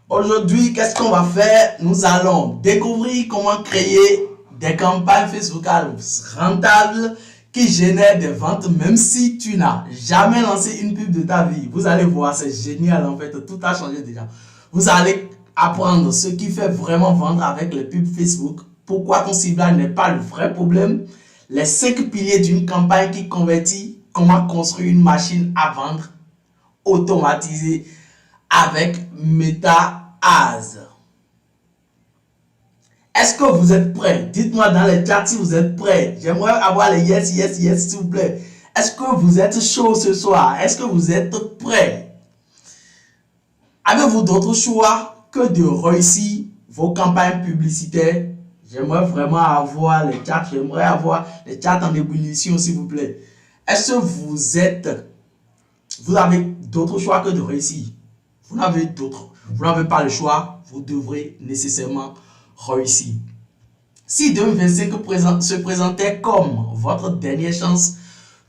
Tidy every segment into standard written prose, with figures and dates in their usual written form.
Aujourd'hui, qu'est-ce qu'on va faire? Nous allons découvrir comment créer des campagnes Facebook Ads rentables qui génèrent des ventes même si tu n'as jamais lancé une pub de ta vie. Vous allez voir, c'est génial en fait, tout a changé déjà. Vous allez apprendre ce qui fait vraiment vendre avec les pubs Facebook, pourquoi ton ciblage n'est pas le vrai problème, les 5 piliers d'une campagne qui convertit, comment construire une machine à vendre automatisée avec MetaAds. Est-ce que vous êtes prêts? Dites-moi dans les chats si vous êtes prêts. J'aimerais avoir les yes, yes, yes, s'il vous plaît. Est-ce que vous êtes chaud ce soir? Est-ce que vous êtes prêts? Avez-vous d'autres choix que de réussir vos campagnes publicitaires? J'aimerais vraiment avoir les chats. J'aimerais avoir les chats en ébullition, s'il vous plaît. Est-ce que vous avez d'autres choix que de réussir? Vous n'avez pas le choix, vous devrez nécessairement réussir. Si 2025 se présentait comme votre dernière chance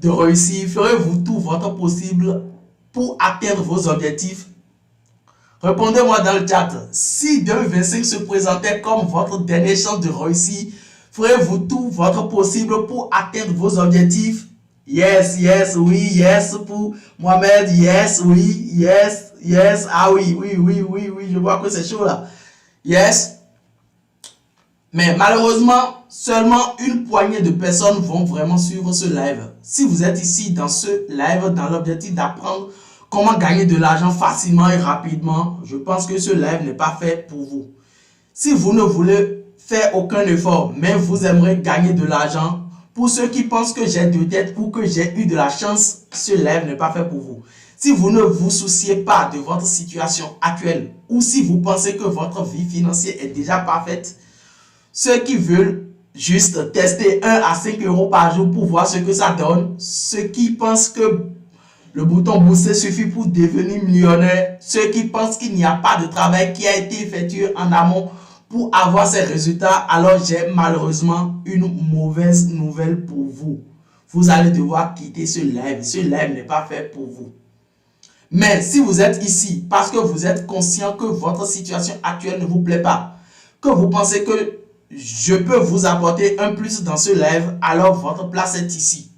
de réussir, ferez-vous tout votre possible pour atteindre vos objectifs? Répondez-moi dans le chat. Si 2025 se présentait comme votre dernière chance de réussir, ferez-vous tout votre possible pour atteindre vos objectifs? Yes, yes, oui, yes pour Mohamed, yes, oui, yes, yes, ah oui, je vois que c'est chaud là. Yes. Mais malheureusement, seulement une poignée de personnes vont vraiment suivre ce live. Si vous êtes ici dans ce live, dans l'objectif d'apprendre comment gagner de l'argent facilement et rapidement, je pense que ce live n'est pas fait pour vous. Si vous ne voulez faire aucun effort, mais vous aimeriez gagner de l'argent, pour ceux qui pensent que j'ai deux têtes ou que j'ai eu de la chance, ce live n'est pas fait pour vous. Si vous ne vous souciez pas de votre situation actuelle ou si vous pensez que votre vie financière est déjà parfaite, ceux qui veulent juste tester 1 à 5 euros par jour pour voir ce que ça donne, ceux qui pensent que le bouton booster suffit pour devenir millionnaire, ceux qui pensent qu'il n'y a pas de travail qui a été effectué en amont pour avoir ces résultats, alors j'ai malheureusement une mauvaise nouvelle pour vous. Vous allez devoir quitter ce live. Ce live n'est pas fait pour vous. Mais si vous êtes ici parce que vous êtes conscient que votre situation actuelle ne vous plaît pas, que vous pensez que je peux vous apporter un plus dans ce live, alors votre place est ici.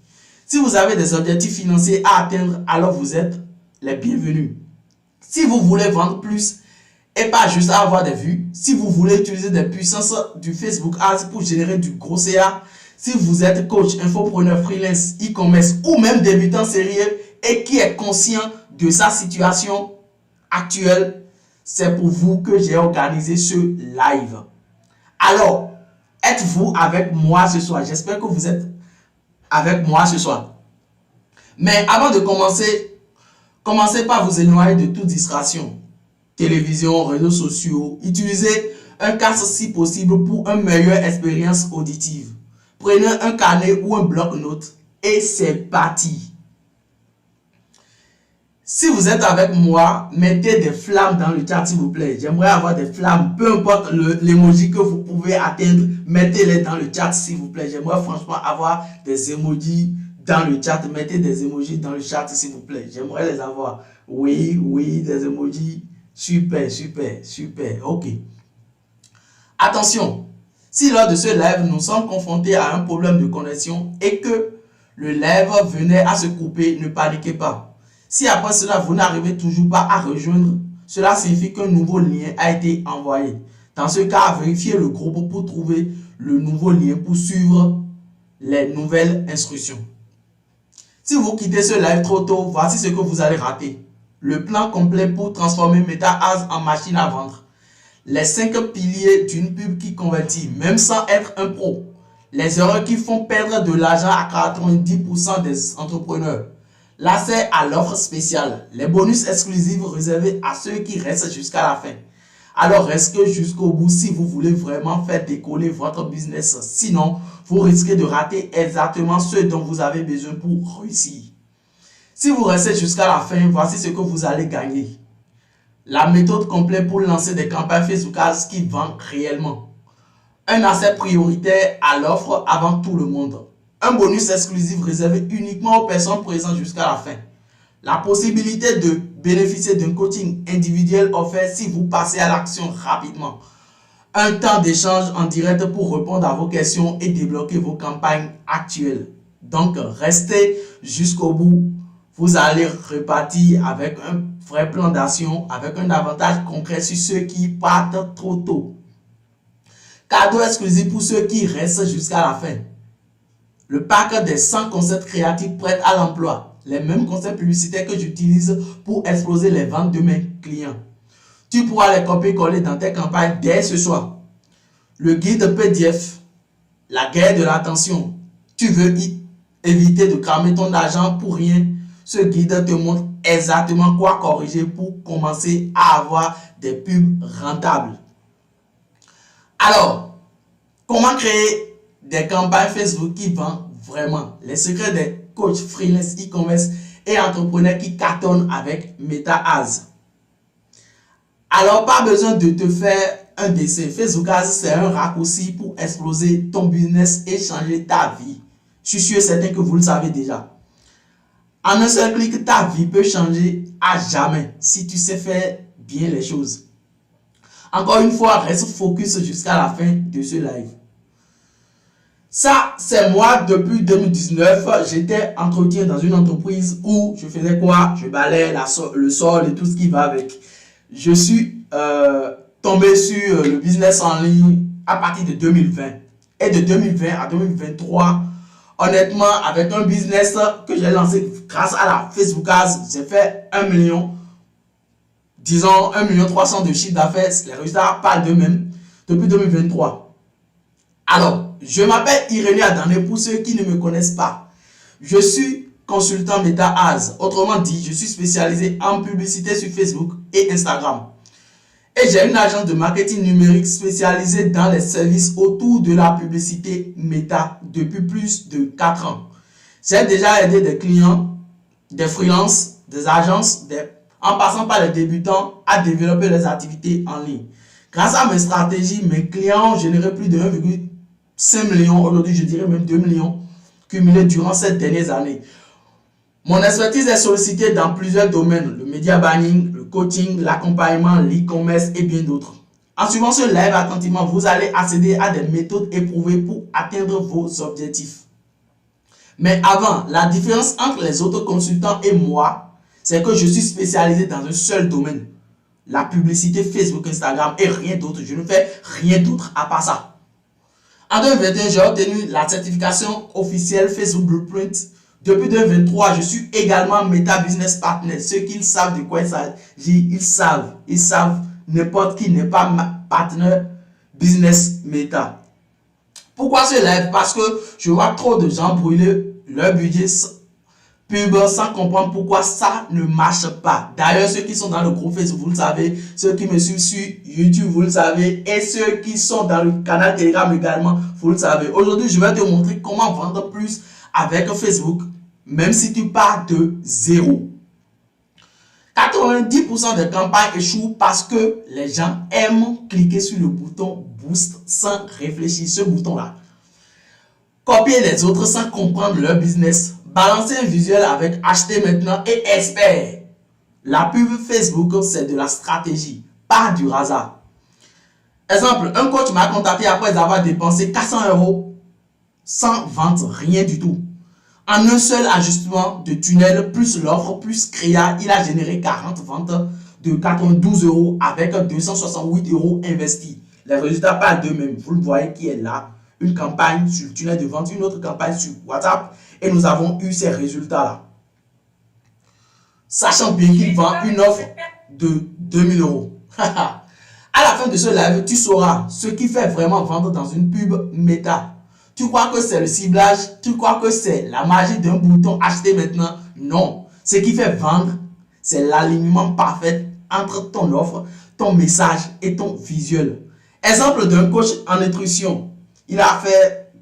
Si vous avez des objectifs financiers à atteindre, alors vous êtes les bienvenus. Si vous voulez vendre plus et pas juste avoir des vues, si vous voulez utiliser des puissances du Facebook Ads pour générer du gros CA, si vous êtes coach, infopreneur, freelance, e-commerce ou même débutant sérieux et qui est conscient de sa situation actuelle, c'est pour vous que j'ai organisé ce live. Alors, êtes-vous avec moi ce soir? J'espère que vous êtes avec moi ce soir. Mais avant de commencer, commencez par vous éloigner de toute distraction. Télévision, réseaux sociaux. Utilisez un casque si possible pour une meilleure expérience auditive. Prenez un carnet ou un bloc-notes et c'est parti. Si vous êtes avec moi, mettez des flammes dans le chat s'il vous plaît. J'aimerais avoir des flammes, peu importe l'emoji que vous pouvez atteindre, mettez-les dans le chat s'il vous plaît. J'aimerais franchement avoir des emojis dans le chat. Mettez des emojis dans le chat s'il vous plaît. J'aimerais les avoir. Oui, des emojis. Super, ok. Attention, si lors de ce live, nous sommes confrontés à un problème de connexion et que le live venait à se couper, ne paniquez pas. Si après cela, vous n'arrivez toujours pas à rejoindre, cela signifie qu'un nouveau lien a été envoyé. Dans ce cas, vérifiez le groupe pour trouver le nouveau lien pour suivre les nouvelles instructions. Si vous quittez ce live trop tôt, voici ce que vous allez rater. Le plan complet pour transformer MetaAds en machine à vendre. Les 5 piliers d'une pub qui convertit, même sans être un pro. Les erreurs qui font perdre de l'argent à 90% des entrepreneurs. L'accès à l'offre spéciale. Les bonus exclusifs réservés à ceux qui restent jusqu'à la fin. Alors restez jusqu'au bout si vous voulez vraiment faire décoller votre business. Sinon, vous risquez de rater exactement ce dont vous avez besoin pour réussir. Si vous restez jusqu'à la fin, voici ce que vous allez gagner. La méthode complète pour lancer des campagnes Facebook Ads qui vendent réellement. Un accès prioritaire à l'offre avant tout le monde. Un bonus exclusif réservé uniquement aux personnes présentes jusqu'à la fin. La possibilité de bénéficier d'un coaching individuel offert si vous passez à l'action rapidement. Un temps d'échange en direct pour répondre à vos questions et débloquer vos campagnes actuelles. Donc, restez jusqu'au bout. Vous allez repartir avec un vrai plan d'action, avec un avantage concret sur ceux qui partent trop tôt. Cadeau exclusif pour ceux qui restent jusqu'à la fin. Le pack des 100 concepts créatifs prêts à l'emploi. Les mêmes concepts publicitaires que j'utilise pour exploser les ventes de mes clients. Tu pourras les copier-coller dans tes campagnes dès ce soir. Le guide PDF, la guerre de l'attention. Tu veux éviter de cramer ton argent pour rien. Ce guide te montre exactement quoi corriger pour commencer à avoir des pubs rentables. Alors, comment créer des campagnes Facebook qui vendent vraiment? Les secrets des coachs freelance e-commerce et entrepreneurs qui cartonnent avec MetaAds. Alors, pas besoin de te faire un dessin. Facebook Ads, c'est un raccourci pour exploser ton business et changer ta vie. Je suis sûr et certain que vous le savez déjà. En un seul clic, ta vie peut changer à jamais si tu sais faire bien les choses. Encore une fois, reste focus jusqu'à la fin de ce live. Ça, c'est moi depuis 2019. J'étais entretien dans une entreprise où je faisais quoi? Je balayais le sol et tout ce qui va avec. Je suis tombé sur le business en ligne à partir de 2020. Et de 2020 à 2023, honnêtement, avec un business que j'ai lancé grâce à la Facebook Ads, j'ai fait 1 million, disons 1,3 million de chiffre d'affaires. Les résultats parlent d'eux-mêmes depuis 2023. Alors, je m'appelle Irénée Adane pour ceux qui ne me connaissent pas. Je suis consultant MetaAds. Autrement dit, je suis spécialisé en publicité sur Facebook et Instagram. Et j'ai une agence de marketing numérique spécialisée dans les services autour de la publicité Meta depuis plus de 4 ans. J'ai déjà aidé des clients, des freelances, des agences, en passant par les débutants à développer leurs activités en ligne. Grâce à mes stratégies, mes clients ont généré plus de 1,5 million, aujourd'hui je dirais même 2 millions cumulés durant ces dernières années. Mon expertise est sollicitée dans plusieurs domaines, le media buying, le coaching, l'accompagnement, l'e-commerce et bien d'autres. En suivant ce live attentivement, vous allez accéder à des méthodes éprouvées pour atteindre vos objectifs. Mais avant, la différence entre les autres consultants et moi, c'est que je suis spécialisé dans un seul domaine, la publicité Facebook, Instagram et rien d'autre. Je ne fais rien d'autre à part ça. En 2021, j'ai obtenu la certification officielle Facebook Blueprint. Depuis 2023, je suis également Meta Business Partner. Ceux qui savent de quoi il s'agit, ils savent n'importe qui n'est pas partenaire business Meta. Pourquoi ce live? Parce que je vois trop de gens brûler leur budget pub sans comprendre pourquoi ça ne marche pas. D'ailleurs, ceux qui sont dans le groupe Facebook, vous le savez. Ceux qui me suivent sur YouTube, vous le savez. Et ceux qui sont dans le canal Telegram également, vous le savez. Aujourd'hui, je vais te montrer comment vendre plus avec Facebook, même si tu pars de zéro. 90% des campagnes échouent parce que les gens aiment cliquer sur le bouton Boost sans réfléchir. Ce bouton-là. Copier les autres sans comprendre leur business. Balancer un visuel avec acheter maintenant et espère. La pub Facebook, c'est de la stratégie, pas du hasard. Exemple, un coach m'a contacté après avoir dépensé 400 € sans vente, rien du tout. En un seul ajustement de tunnel, plus l'offre, plus créa, il a généré 40 ventes de 92 € avec 268 € investis. Les résultats parlent d'eux-mêmes. Vous le voyez qui est là. Une campagne sur le tunnel de vente, une autre campagne sur WhatsApp et nous avons eu ces résultats-là. Sachant bien qu'il vend une offre de 2000 €. À la fin de ce live, tu sauras ce qui fait vraiment vendre dans une pub Meta. Tu crois que c'est le ciblage? Tu crois que c'est la magie d'un bouton acheter maintenant? Non. Ce qui fait vendre, c'est l'alignement parfait entre ton offre, ton message et ton visuel. Exemple d'un coach en nutrition. Il a fait...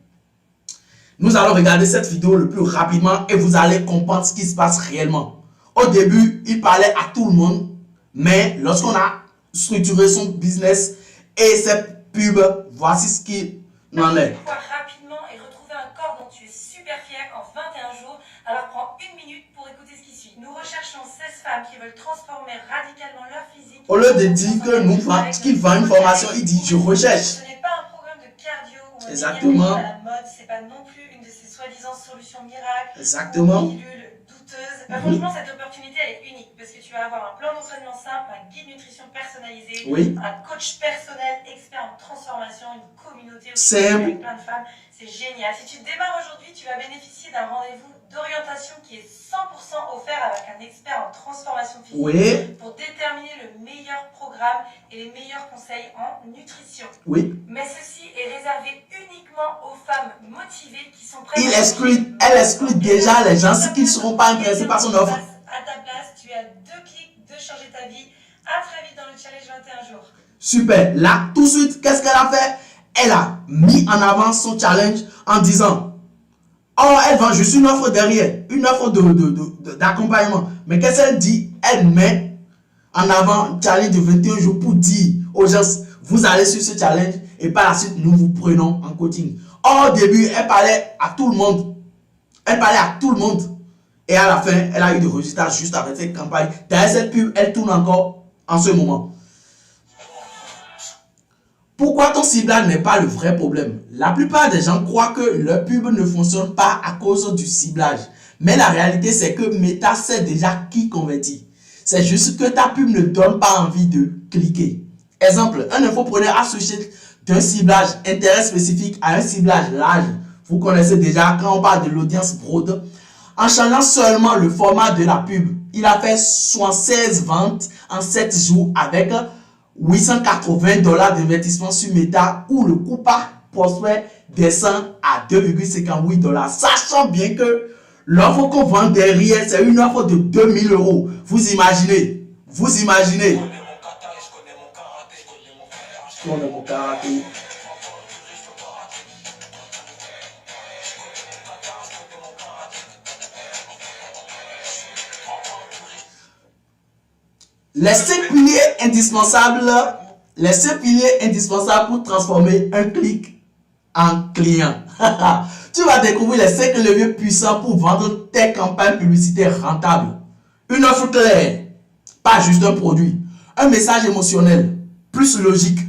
Nous allons regarder cette vidéo le plus rapidement et vous allez comprendre ce qui se passe réellement. Au début, il parlait à tout le monde, mais lorsqu'on a structuré son business et ses pubs, voici ce qu'il en est. Rapidement et retrouver un corps dont tu es super fier en 21 jours. Alors prends une minute pour écouter ce qui suit. Nous recherchons 16 femmes qui veulent transformer radicalement leur physique. Au lieu de dire que nous qu'il vend une formation, il dit je recherche. Ce n'est pas un programme de cardio ou un Exactement. à la mode, c'est pas non plus une de ces soi-disant solutions miracles. Exactement. Ou pilules douteuses. Franchement, cette opportunité elle est unique parce que tu vas avoir un plan d'entraînement simple, un guide nutrition personnalisé, un coach personnel expert en transformation, une communauté aussi avec plein de femmes. C'est génial. Si tu démarres aujourd'hui, tu vas bénéficier d'un rendez-vous d'orientation qui est 100% offert avec un expert en transformation physique pour déterminer le meilleur programme et les meilleurs conseils en nutrition. Mais ceci est réservé uniquement aux femmes motivées qui sont prêtes. Elle exclut déjà les gens qui ne seront pas intéressés par son offre. À ta place, tu as 2 clics de changer ta vie. À très vite dans le challenge 21 jours. Super. Là, tout de suite, qu'est-ce qu'elle a fait? Elle a mis en avant son challenge en disant, oh, elle vend juste une offre derrière, une offre d'accompagnement. Mais qu'est-ce qu'elle dit? Elle met en avant un challenge de 21 jours pour dire aux gens, vous allez sur ce challenge et par la suite, nous vous prenons en coaching. Au début, elle parlait à tout le monde. Elle parlait à tout le monde. Et à la fin, elle a eu des résultats juste avec cette campagne. D'ailleurs, cette pub, elle tourne encore en ce moment. Pourquoi ton ciblage n'est pas le vrai problème? La plupart des gens croient que leur pub ne fonctionne pas à cause du ciblage. Mais la réalité, c'est que Meta sait déjà qui convertit. C'est juste que ta pub ne donne pas envie de cliquer. Exemple, un infopreneur a switché d'un ciblage intérêt spécifique à un ciblage large. Vous connaissez déjà quand on parle de l'audience broad. En changeant seulement le format de la pub, il a fait 76 ventes en 7 jours avec $880 d'investissement sur Meta où le coût par prospect descend à $2,58. Sachant bien que l'offre qu'on vend derrière, c'est une offre de 2000 €. Vous imaginez? Vous imaginez? Je connais mon karaté. Les 5 piliers indispensables pour transformer un clic en client. Tu vas découvrir les 5 leviers puissants pour vendre tes campagnes publicitaires rentables. Une offre claire, pas juste un produit. Un message émotionnel, plus logique.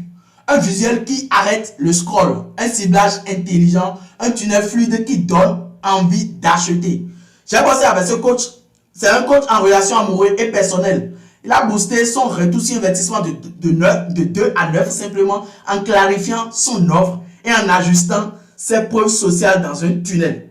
Un visuel qui arrête le scroll. Un ciblage intelligent. Un tunnel fluide qui donne envie d'acheter. J'ai bossé avec ce coach. C'est un coach en relation amoureuse et personnelle. Il a boosté son retour sur investissement de 2 à 9 simplement en clarifiant son offre et en ajustant ses preuves sociales dans un tunnel.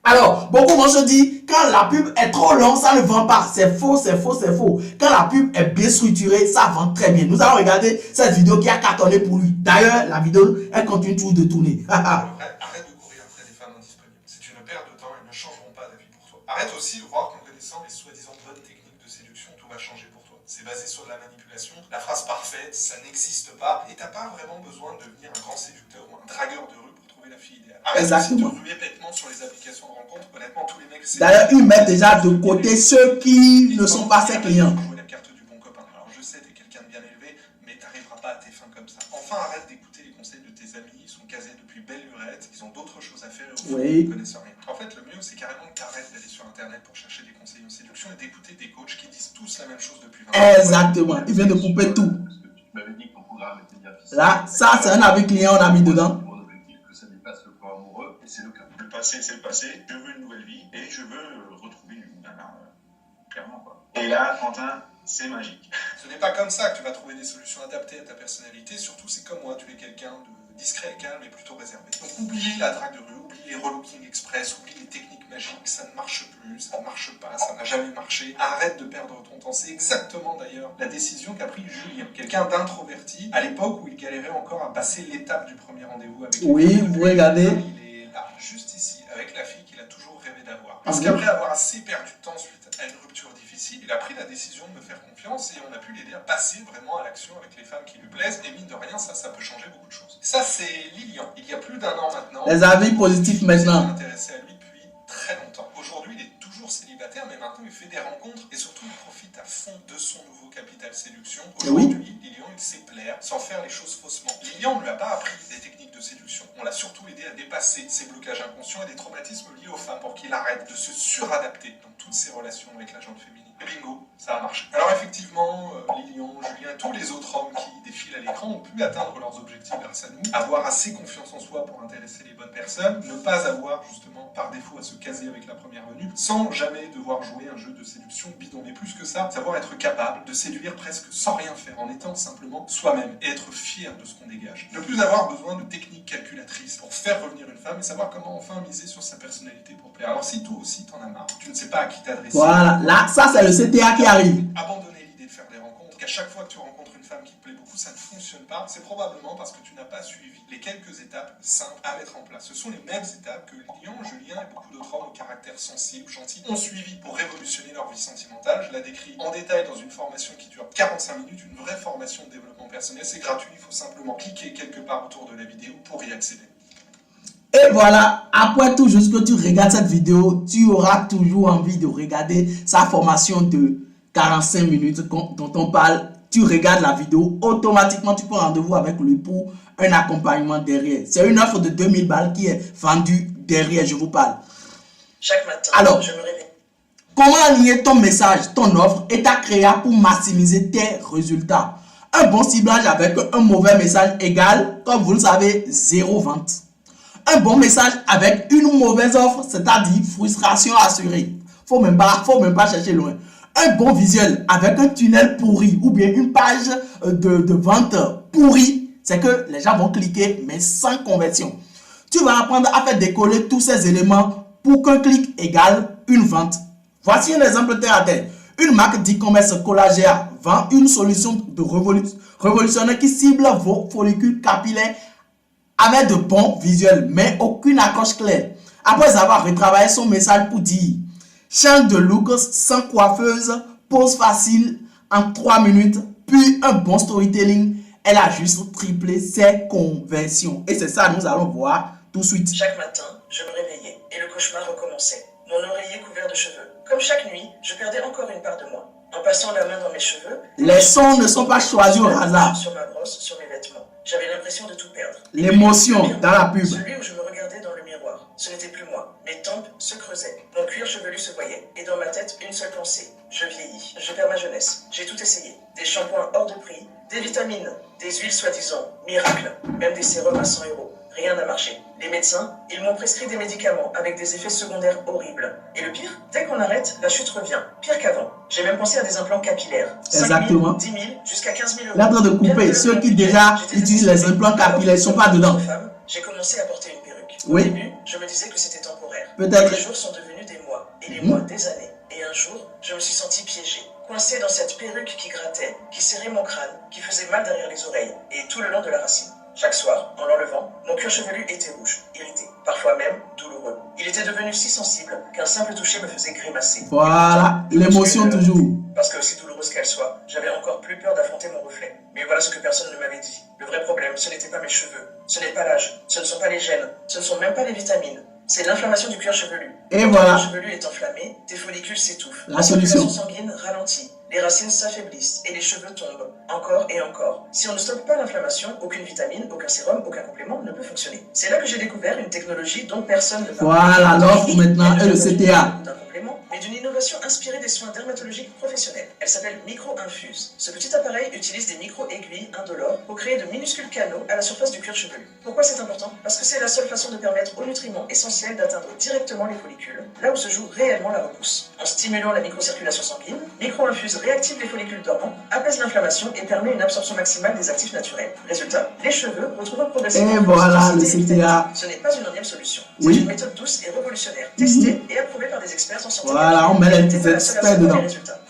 Alors, beaucoup vont se dire, quand la pub est trop longue, ça ne vend pas. C'est faux, c'est faux, c'est faux. Quand la pub est bien structurée, ça vend très bien. Nous allons regarder cette vidéo qui a cartonné pour lui. D'ailleurs, la vidéo, elle continue toujours de tourner. Arrête de courir après des femmes indisponibles. C'est une perte de temps, elles ne changeront pas d'avis pour toi. Arrête aussi de croire qu'en connaissant les soi-disant bonnes techniques de séduction, tout va changer pour toi. C'est basé sur de la manipulation. La phrase parfaite, ça n'existe pas. Et t'as pas vraiment besoin de devenir un grand séducteur ou un dragueur de rue pour trouver la fille idéale. Arrête aussi de ruer bêtement sur les applications de rencontre. Honnêtement, tous les mecs... D'ailleurs, ils mettent déjà de côté ceux qui ne sont pas ses clients. Jouer la carte du bon copain. Alors je sais, t'es quelqu'un de bien élevé, mais t'arriveras pas à tes fins comme ça. Enfin, arrête d'écouter les conseils de tes amis. Ils sont casés depuis belle lurette. Ils ont d'autres choses à faire et au fond, ils ne connaissent rien. En fait, le mieux, c'est carrément que t'arrêtes d'aller sur Internet pour chercher des conseils en séduction et d'écouter des coachs qui disent tous la même chose depuis 20 ans. Exactement. Il vient de couper tout. Là, ça, c'est un avis client, on a mis dedans. Mon objectif, que ça dépasse le point amoureux, et c'est le cas. Le passé, c'est le passé. Je veux une nouvelle vie et je veux retrouver une nana, clairement, quoi. Et là, Quentin, c'est magique. Ce n'est pas comme ça que tu vas trouver des solutions adaptées à ta personnalité. Surtout, c'est comme moi, tu es quelqu'un de discret, calme et plutôt réservé. Donc, oublie la drague de rue, oublie les relooking express, oublie les techniques magiques. Ça ne marche plus, ça ne marche pas, ça n'a jamais marché. Arrête de perdre ton temps. C'est exactement d'ailleurs la décision qu'a pris Julien, quelqu'un d'introverti à l'époque où il galérait encore à passer l'étape du premier rendez-vous avec les Oui, vous regardez. Il est là, juste ici, avec la fille qu'il a toujours rêvé d'avoir. Parce qu'après avoir assez perdu de temps suite à une rupture difficile, il a pris la décision de me faire confiance et on a pu l'aider à passer vraiment à l'action avec les femmes qui lui plaisent. Et mine de rien, ça peut changer beaucoup de choses. Ça, c'est Lilian. Il y a plus d'1 an maintenant. Les avis positifs maintenant. Intéressé à lui depuis très longtemps. Aujourd'hui, il est toujours célibataire, mais maintenant il fait des rencontres et surtout il profite à fond de son nouveau capital séduction. Aujourd'hui, Lilian, il sait plaire sans faire les choses faussement. Lilian ne lui a pas appris des techniques de séduction. On l'a surtout aidé à dépasser ses blocages inconscients et des traumatismes liés aux femmes pour qu'il arrête de se suradapter dans toutes ses relations avec la gente féminine. Et bingo, Ça a marché. Alors effectivement, Lilian, Julien et tous les autres hommes qui défilent à l'écran ont pu atteindre leurs objectifs grâce à nous, avoir assez confiance en soi pour intéresser les bonnes personnes, ne pas avoir justement par défaut à se caser avec la première venue, sans jamais devoir jouer un jeu de séduction bidon. Mais plus que ça, savoir être capable de séduire presque sans rien faire, en étant simplement soi-même et être fier de ce qu'on dégage. Ne plus avoir besoin de techniques calculatrices pour faire revenir une femme et savoir comment enfin miser sur sa personnalité pour plaire. Alors si toi aussi t'en as marre, tu ne sais pas à qui t'adresser. Voilà, là, ça c'est le CTA qui arrive. Abandonner l'idée de faire des rencontres, qu'à chaque fois que tu rencontres une femme qui te plaît beaucoup, ça ne fonctionne pas, c'est probablement parce que tu n'as pas suivi les quelques étapes simples à mettre en place. Ce sont les mêmes étapes que Lilian, Julien et beaucoup d'autres hommes au caractère sensible, gentil, ont suivi pour révolutionner leur vie sentimentale. Je la décris en détail dans une formation qui dure 45 minutes, une vraie formation de développement personnel. C'est gratuit, il faut simplement cliquer quelque part autour de la vidéo pour y accéder. Et voilà, après tout, jusque tu regardes cette vidéo, tu auras toujours envie de regarder sa formation de 45 minutes dont on parle. Tu regardes la vidéo, automatiquement tu prends rendez-vous avec lui pour un accompagnement derrière. C'est une offre de 2000 balles qui est vendue derrière, je vous parle. Chaque matin, alors, je me réveille. Comment aligner ton message, ton offre et ta créa pour maximiser tes résultats? Un bon ciblage avec un mauvais message égale, comme vous le savez, zéro vente. Un bon message avec une mauvaise offre, c'est-à-dire frustration assurée. Faut même pas chercher loin. Un bon visuel avec un tunnel pourri ou bien une page de vente pourrie, c'est que les gens vont cliquer mais sans conversion. Tu vas apprendre à faire décoller tous ces éléments pour qu'un clic égale une vente. Voici un exemple terre à terre. Une marque d'e-commerce Collagea vend une solution de révolutionnaire qui cible vos follicules capillaires avec de bons visuels, mais aucune accroche claire. Après avoir retravaillé son message pour dire change de look sans coiffeuse, pose facile en 3 minutes, puis un bon storytelling, elle a juste triplé ses conversions. Et c'est ça, nous allons voir tout de suite. Chaque matin, je me réveillais et le cauchemar recommençait. Mon oreiller couvert de cheveux. Comme chaque nuit, je perdais encore une part de moi. En passant la main dans mes cheveux, les sons ne sont pas choisis au hasard. Sur ma brosse, sur mes vêtements. J'avais l'impression de tout perdre. L'émotion dans la pub. Celui où je me regardais dans le miroir. Ce n'était plus moi. Mes tempes se creusaient. Mon cuir chevelu se voyait. Et dans ma tête, une seule pensée. Je vieillis. Je perds ma jeunesse. J'ai tout essayé. Des shampoings hors de prix, des vitamines, des huiles soi-disant miracles, même des sérums à 100 €. Rien n'a marché. Les médecins, ils m'ont prescrit des médicaments avec des effets secondaires horribles. Et le pire, dès qu'on arrête, la chute revient. Pire qu'avant. J'ai même pensé à des implants capillaires. Exactement. 5 000, 10 000, jusqu'à 15 000 €. Là, en train de couper. Ceux qui déjà utilisent les implants capillaires ne sont pas dedans. J'ai commencé à porter une perruque. Oui. Au début, je me disais que c'était temporaire. Peut-être. Les jours sont devenus des mois. Et les mois, des années. Et un jour, je me suis senti piégé. Coincé dans cette perruque qui grattait, qui serrait mon crâne, qui faisait mal derrière les oreilles. Et tout le long de la racine. Chaque soir, en l'enlevant, mon cuir chevelu était rouge, irrité, parfois même douloureux. Il était devenu si sensible qu'un simple toucher me faisait grimacer. Voilà, l'émotion toujours. Parce que aussi douloureuse qu'elle soit, j'avais encore plus peur d'affronter mon reflet. Mais voilà ce que personne ne m'avait dit. Le vrai problème, ce n'était pas mes cheveux, ce n'est pas l'âge, ce ne sont pas les gènes, ce ne sont même pas les vitamines. C'est l'inflammation du cuir chevelu. Et quand voilà. Le cuir chevelu est enflammé, tes follicules s'étouffent. La solution. La circulation sanguine ralentit. Les racines s'affaiblissent et les cheveux tombent, encore et encore. Si on ne stoppe pas l'inflammation, aucune vitamine, aucun sérum, aucun complément ne peut fonctionner. C'est là que j'ai découvert une technologie dont personne ne parle. Voilà, l'offre maintenant est le CTA. D'un complément, mais d'une innovation inspirée des soins dermatologiques professionnels. Elle s'appelle Micro-Infuse. Ce petit appareil utilise des micro-aiguilles indolores pour créer de minuscules canaux à la surface du cuir chevelu. Pourquoi c'est important? Parce que c'est la seule façon de permettre aux nutriments essentiels d'atteindre directement les follicules, là où se joue réellement la repousse. En stimulant la microcirculation sanguine, Micro-Infuse réactive les follicules dormants, apaise l'inflammation et permet une absorption maximale des actifs naturels. Résultat, les cheveux retrouvent progressivement. Et voilà le CTA. Ce n'est pas une énième solution. Oui. C'est une méthode douce et révolutionnaire, testée et approuvée par des experts en santé. Voilà, on met les petits experts dedans.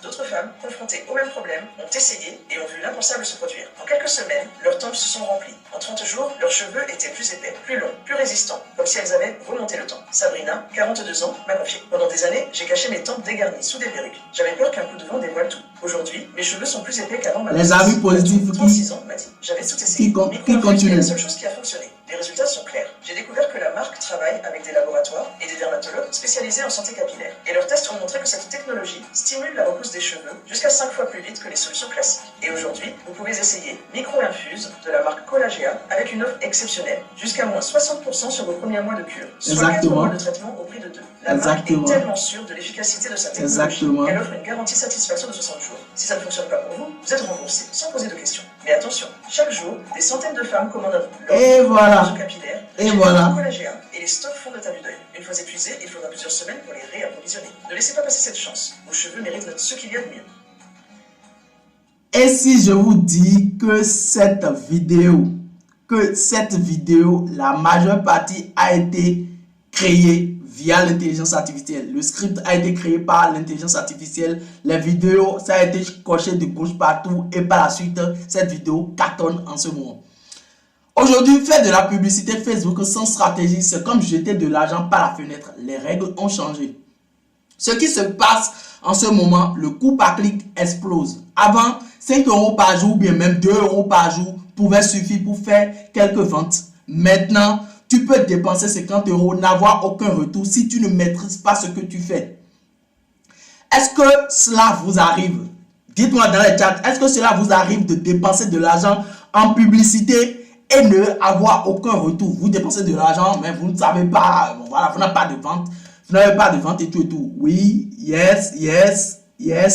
D'autres femmes, confrontées au même problème, ont essayé et ont vu l'impensable se produire. En quelques semaines, leurs tempes se sont remplies. En 30 jours, leurs cheveux étaient plus épais, plus longs, plus résistants, comme si elles avaient remonté le temps. Sabrina, 42 ans, m'a confié. Pendant des années, j'ai caché mes tempes dégarnies sous des perruques. J'avais peur qu'un coup de vent dévoile tout. Aujourd'hui, mes cheveux sont plus épais qu'avant ma Les avis positifs 36 ans, m'a dit. J'avais tout essayé. qui continuent. C'est la seule chose qui a fonctionné. Les résultats sont clairs. J'ai découvert que la marque travaillent avec des laboratoires et des dermatologues spécialisés en santé capillaire. Et leurs tests ont montré que cette technologie stimule la repousse des cheveux jusqu'à 5 fois plus vite que les solutions classiques. Et aujourd'hui, vous pouvez essayer Micro-Infuse de la marque Collagea avec une offre exceptionnelle, jusqu'à moins 60% sur vos premiers mois de cure, soit 4 mois de traitement au prix de 2. La marque est tellement sûre de l'efficacité de sa technologie qu'elle offre une garantie satisfaction de 60 jours. Si ça ne fonctionne pas pour vous, vous êtes remboursé, sans poser de questions. Mais attention, chaque jour, des centaines de femmes commandent leur capillaire, Collagea, et les stocks font de ta vue d'œil. Une fois épuisés, il faudra plusieurs semaines pour les réapprovisionner. Ne laissez pas passer cette chance. Vos cheveux méritent ce qu'il y a de mieux. Et si je vous dis que cette vidéo, la majeure partie a été créée via l'intelligence artificielle. Le script a été créé par l'intelligence artificielle. Les vidéos, ça a été coché de gauche partout. Et par la suite, cette vidéo cartonne en ce moment. Aujourd'hui, faire de la publicité Facebook sans stratégie, c'est comme jeter de l'argent par la fenêtre. Les règles ont changé. Ce qui se passe en ce moment, le coût par clic explose. Avant, 5 € par jour ou bien même 2 € par jour pouvait suffire pour faire quelques ventes. Maintenant, tu peux dépenser 50 €, n'avoir aucun retour si tu ne maîtrises pas ce que tu fais. Est-ce que cela vous arrive? Dites-moi dans les chats, est-ce que cela vous arrive de dépenser de l'argent en publicité et ne avoir aucun retour? Vous dépensez de l'argent, mais vous ne savez pas, bon, voilà, vous n'avez pas de vente. Vous n'avez pas de vente et tout et tout. Oui, yes,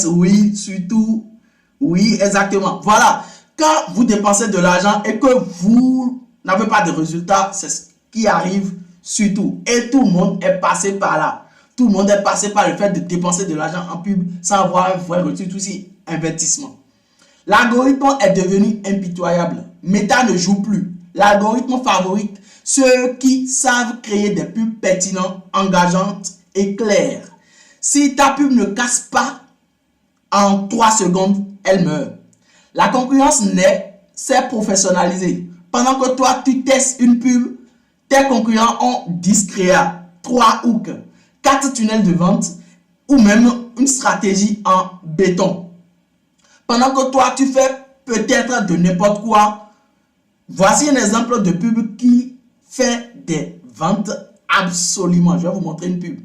oui, surtout. Oui, exactement. Voilà. Quand vous dépensez de l'argent et que vous n'avez pas de résultat, c'est ce qui arrive surtout. Et tout le monde est passé par là. Tout le monde est passé par le fait de dépenser de l'argent en pub sans avoir un vrai retour, tout aussi investissement. L'algorithme est devenu impitoyable. Meta ne joue plus. L'algorithme favorite ceux qui savent créer des pubs pertinentes, engageantes et claires. Si ta pub ne casse pas, en 3 secondes, elle meurt. La concurrence naît, c'est professionnalisé. Pendant que toi, tu testes une pub, tes concurrents ont 10 créas, 3 hooks, 4 tunnels de vente ou même une stratégie en béton. Pendant que toi, tu fais peut-être de n'importe quoi. Voici un exemple de pub qui fait des ventes absolument. Je vais vous montrer une pub.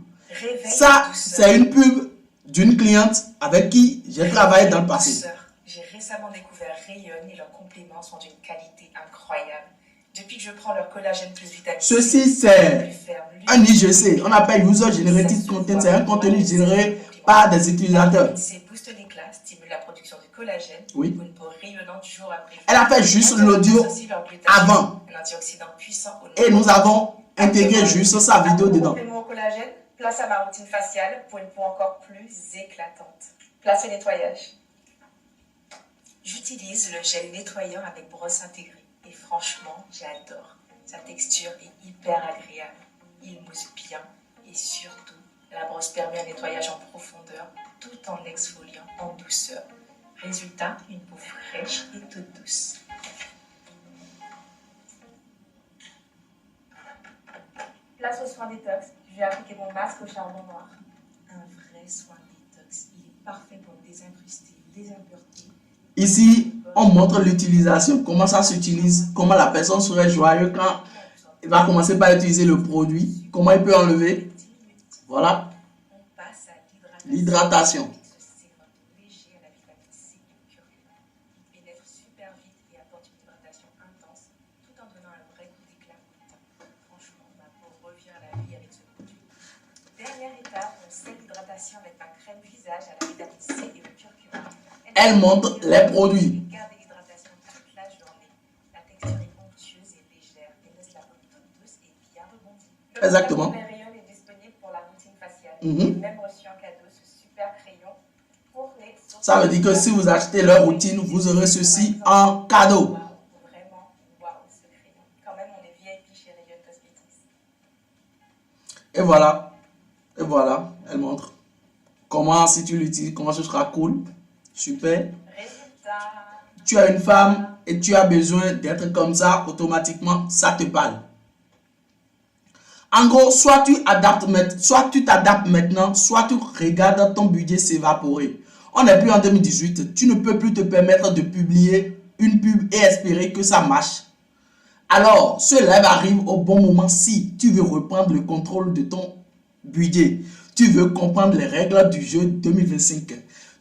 Ça, c'est une pub d'une cliente avec qui j'ai travaillé dans le passé. J'ai récemment découvert Rayon et leurs compléments sont d'une qualité incroyable. Depuis que je prends leur collagène plus vitamine. Ceci, c'est un IGC. On appelle User Generated Content. C'est un contenu généré par des utilisateurs. C'est booste l'éclat, stimule la production de collagène. Oui. Pour une peau rayonnante jour après jour. Elle a fait juste l'audio avant. Et nous avons intégré juste sa vidéo dedans. Complément au collagène, place à ma routine faciale pour une peau encore plus éclatante. Place au nettoyage. J'utilise le gel nettoyant avec brosse intégrée. Et franchement, j'adore. Sa texture est hyper agréable. Il mousse bien. Et surtout, la brosse permet un nettoyage en profondeur tout en exfoliant en douceur. Résultat, une peau fraîche et toute douce. Place au soin détox. Je vais appliquer mon masque au charbon noir. Un vrai soin détox. Il est parfait pour désincruster les impuretés. Ici, on montre l'utilisation, comment ça s'utilise, comment la personne serait joyeuse quand il va commencer par utiliser le produit, comment il peut enlever. Voilà. L'hydratation. Dernière étape, on sait l'hydratation avec ma crème visage à la vitamine C et au curcuma. Elle montre les produits. Gardez l'hydratation toute la journée. La texture est onctueuse et légère et laisse la peau toute douce et bien rebondie. Exactement. Le Rayon est disponible pour la routine faciale. J'ai même reçu en cadeau ce super crayon pour les... Ça veut dire que si vous achetez leur routine, vous aurez ceci en cadeau. Vraiment, waouh, ce crayon. Quand même, on est VIP chez Rayon Cosmetics. Et voilà. Et voilà, elle montre comment, si tu l'utilises, comment ce sera cool. Super. Résultat. Tu as une femme et tu as besoin d'être comme ça, automatiquement, ça te parle. En gros, soit tu t'adaptes maintenant, soit tu regardes ton budget s'évaporer. On n'est plus en 2018, tu ne peux plus te permettre de publier une pub et espérer que ça marche. Alors, ce live arrive au bon moment si tu veux reprendre le contrôle de ton budget. Tu veux comprendre les règles du jeu 2025.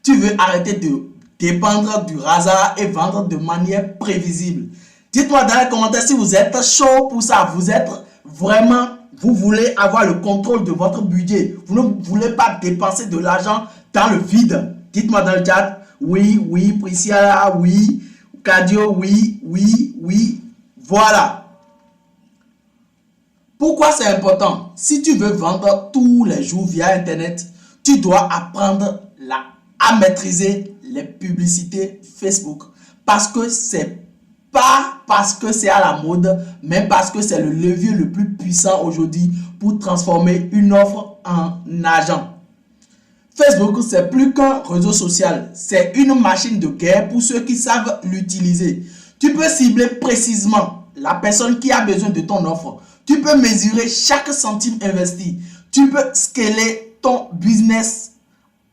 Tu veux arrêter de dépendre du hasard et vendre de manière prévisible. Dites-moi dans les commentaires si vous êtes chaud pour ça. Vous êtes vraiment, vous voulez avoir le contrôle de votre budget. Vous ne voulez pas dépenser de l'argent dans le vide. Dites-moi dans le chat. Oui, Priscilla, oui. Cadio, oui. Voilà. Pourquoi c'est important? Si tu veux vendre tous les jours via Internet, tu dois apprendre à maîtriser les publicités Facebook. Parce que c'est pas parce que c'est à la mode, mais parce que c'est le levier le plus puissant aujourd'hui pour transformer une offre en argent. Facebook, c'est plus qu'un réseau social. C'est une machine de guerre pour ceux qui savent l'utiliser. Tu peux cibler précisément la personne qui a besoin de ton offre. Tu peux mesurer chaque centime investi. Tu peux scaler ton business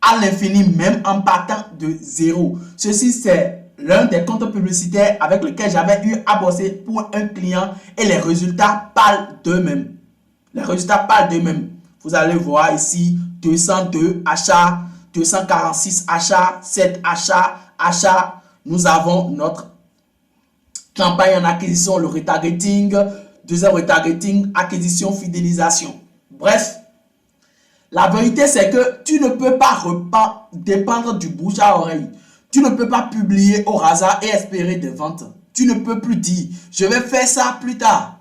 à l'infini, même en partant de zéro. Ceci, c'est l'un des comptes publicitaires avec lequel j'avais eu à bosser pour un client et les résultats parlent d'eux-mêmes. Les résultats parlent d'eux-mêmes. Vous allez voir ici 202 achats, 246 achats, 7 achats. Nous avons notre campagne en acquisition, le retargeting, deuxième retargeting, acquisition, fidélisation. Bref, la vérité c'est que tu ne peux pas dépendre du bouche à oreille. Tu ne peux pas publier au hasard et espérer des ventes. Tu ne peux plus dire, je vais faire ça plus tard.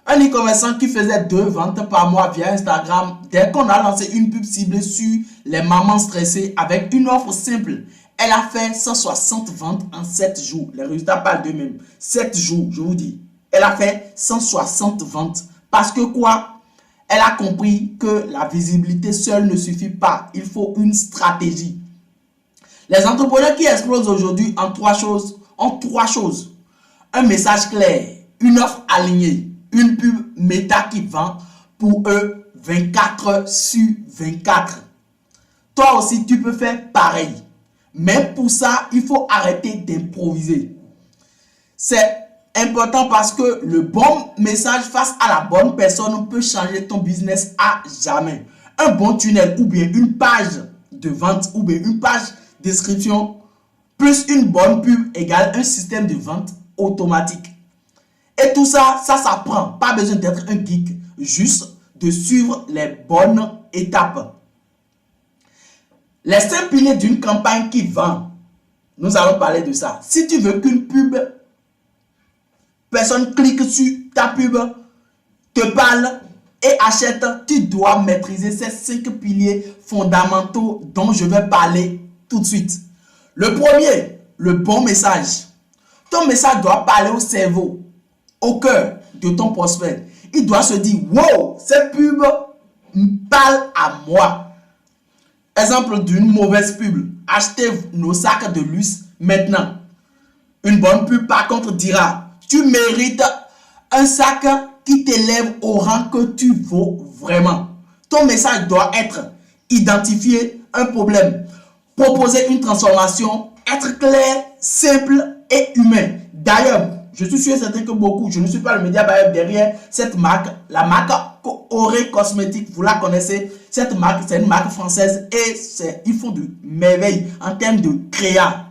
Un e-commerçant qui faisait 2 ventes par mois via Instagram, dès qu'on a lancé une pub ciblée sur les mamans stressées avec une offre simple, elle a fait 160 ventes en 7 jours. Les résultats parlent d'eux-mêmes. 7 jours, je vous dis. Elle a fait 160 ventes. Parce que quoi? Elle a compris que la visibilité seule ne suffit pas. Il faut une stratégie. Les entrepreneurs qui explosent aujourd'hui ont 3 choses. Un message clair, une offre alignée, une pub méta qui vend pour eux 24 sur 24. Toi aussi, tu peux faire pareil. Mais pour ça, il faut arrêter d'improviser. C'est important parce que le bon message face à la bonne personne peut changer ton business à jamais. Un bon tunnel ou bien une page de vente ou bien une page description plus une bonne pub égale un système de vente automatique. Et tout ça, ça s'apprend. Pas besoin d'être un geek, juste de suivre les bonnes étapes. Les 5 piliers d'une campagne qui vend. Nous allons parler de ça. Si tu veux qu'une pub, personne clique sur ta pub, te parle et achète, tu dois maîtriser ces 5 piliers fondamentaux dont je vais parler tout de suite. Le premier, le bon message. Ton message doit parler au cerveau, au cœur de ton prospect. Il doit se dire, wow, cette pub parle à moi. Exemple d'une mauvaise pub. Achetez nos sacs de luxe maintenant. Une bonne pub, par contre, dira, tu mérites un sac qui t'élève au rang que tu vaux vraiment. Ton message doit être identifier un problème, proposer une transformation, être clair, simple et humain. D'ailleurs, je suis sûr et certain que beaucoup, je ne suis pas le média buyer derrière cette marque, la marque Auré Cosmétique, vous la connaissez. Cette marque, c'est une marque française et ils font de merveilles en termes de créa.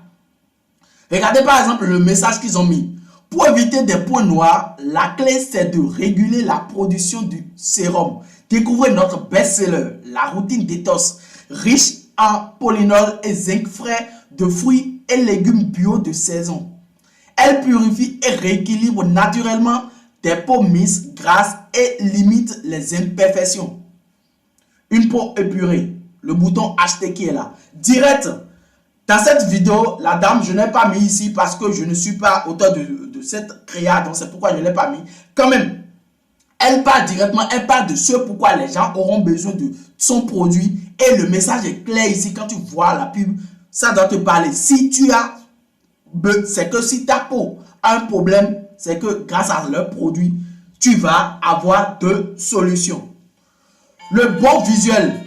Regardez par exemple le message qu'ils ont mis. Pour éviter des points noirs, la clé c'est de réguler la production du sérum. Découvrez notre best-seller, la routine détox, riche en polynol et zinc frais de fruits et légumes bio de saison. Elle purifie et rééquilibre naturellement tes peaux minces, grasses et limite les imperfections. Une peau épurée, le bouton acheter qui est là. Direct, dans cette vidéo, la dame, je n'ai pas mis ici parce que je ne suis pas auteur de cette créa, donc c'est pourquoi je ne l'ai pas mis. Quand même, elle parle directement, elle parle de ce pourquoi les gens auront besoin de son produit et le message est clair ici. Quand tu vois la pub, ça doit te parler. Si tu as, c'est que si ta peau a un problème, c'est que grâce à leur produit, tu vas avoir 2 solutions. Le bon visuel.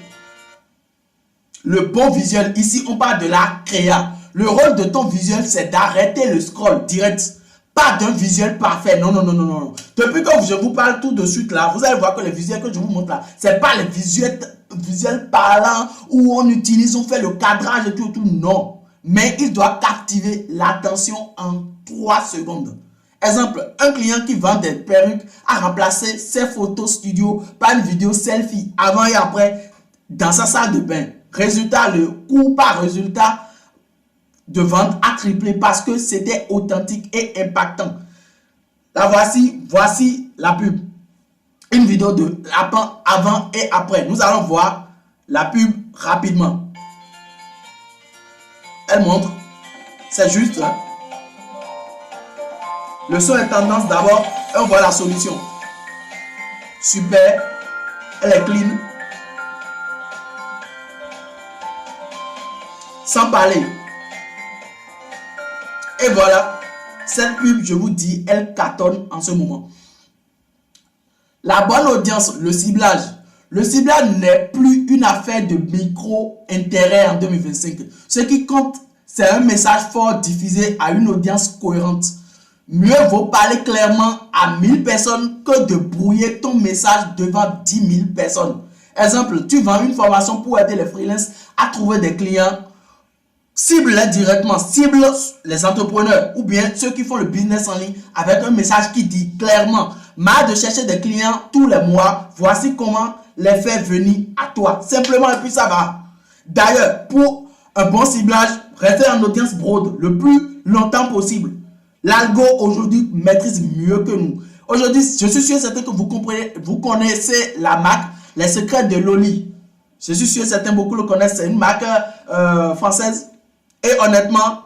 Le bon visuel, ici on parle de la créa. Le rôle de ton visuel, c'est d'arrêter le scroll direct. Pas d'un visuel parfait. Non, non, non, non, non. Depuis que je vous parle tout de suite là, vous allez voir que les visuels que je vous montre là, c'est pas les visuels parlants où on utilise, on fait le cadrage et tout. Non. Mais il doit captiver l'attention en 3 secondes. Exemple, un client qui vend des perruques a remplacé ses photos studio par une vidéo selfie avant et après dans sa salle de bain. Résultat, le coût par résultat de vente a triplé parce que c'était authentique et impactant. Là, voici la pub. Une vidéo de avant et après. Nous allons voir la pub rapidement. Elle montre. C'est juste. Hein? Le son est tendance d'abord. On voit la solution. Super. Elle est clean. Sans parler. Et voilà, cette pub, je vous dis, elle cartonne en ce moment. La bonne audience, le ciblage. Le ciblage n'est plus une affaire de micro-intérêt en 2025. Ce qui compte, c'est un message fort diffusé à une audience cohérente. Mieux vaut parler clairement à 1000 personnes que de brouiller ton message devant 10 000 personnes. Exemple, tu vends une formation pour aider les freelances à trouver des clients. Cible-les directement, cible les entrepreneurs ou bien ceux qui font le business en ligne avec un message qui dit clairement: marre de chercher des clients tous les mois, voici comment les faire venir à toi. Simplement, et puis ça va. D'ailleurs, pour un bon ciblage, restez en audience broad le plus longtemps possible. L'algo aujourd'hui maîtrise mieux que nous. Aujourd'hui, je suis sûr et certain que vous connaissez la marque Les Secrets de Loli. Je suis sûr et certain beaucoup le connaissent. C'est une marque française. Et honnêtement,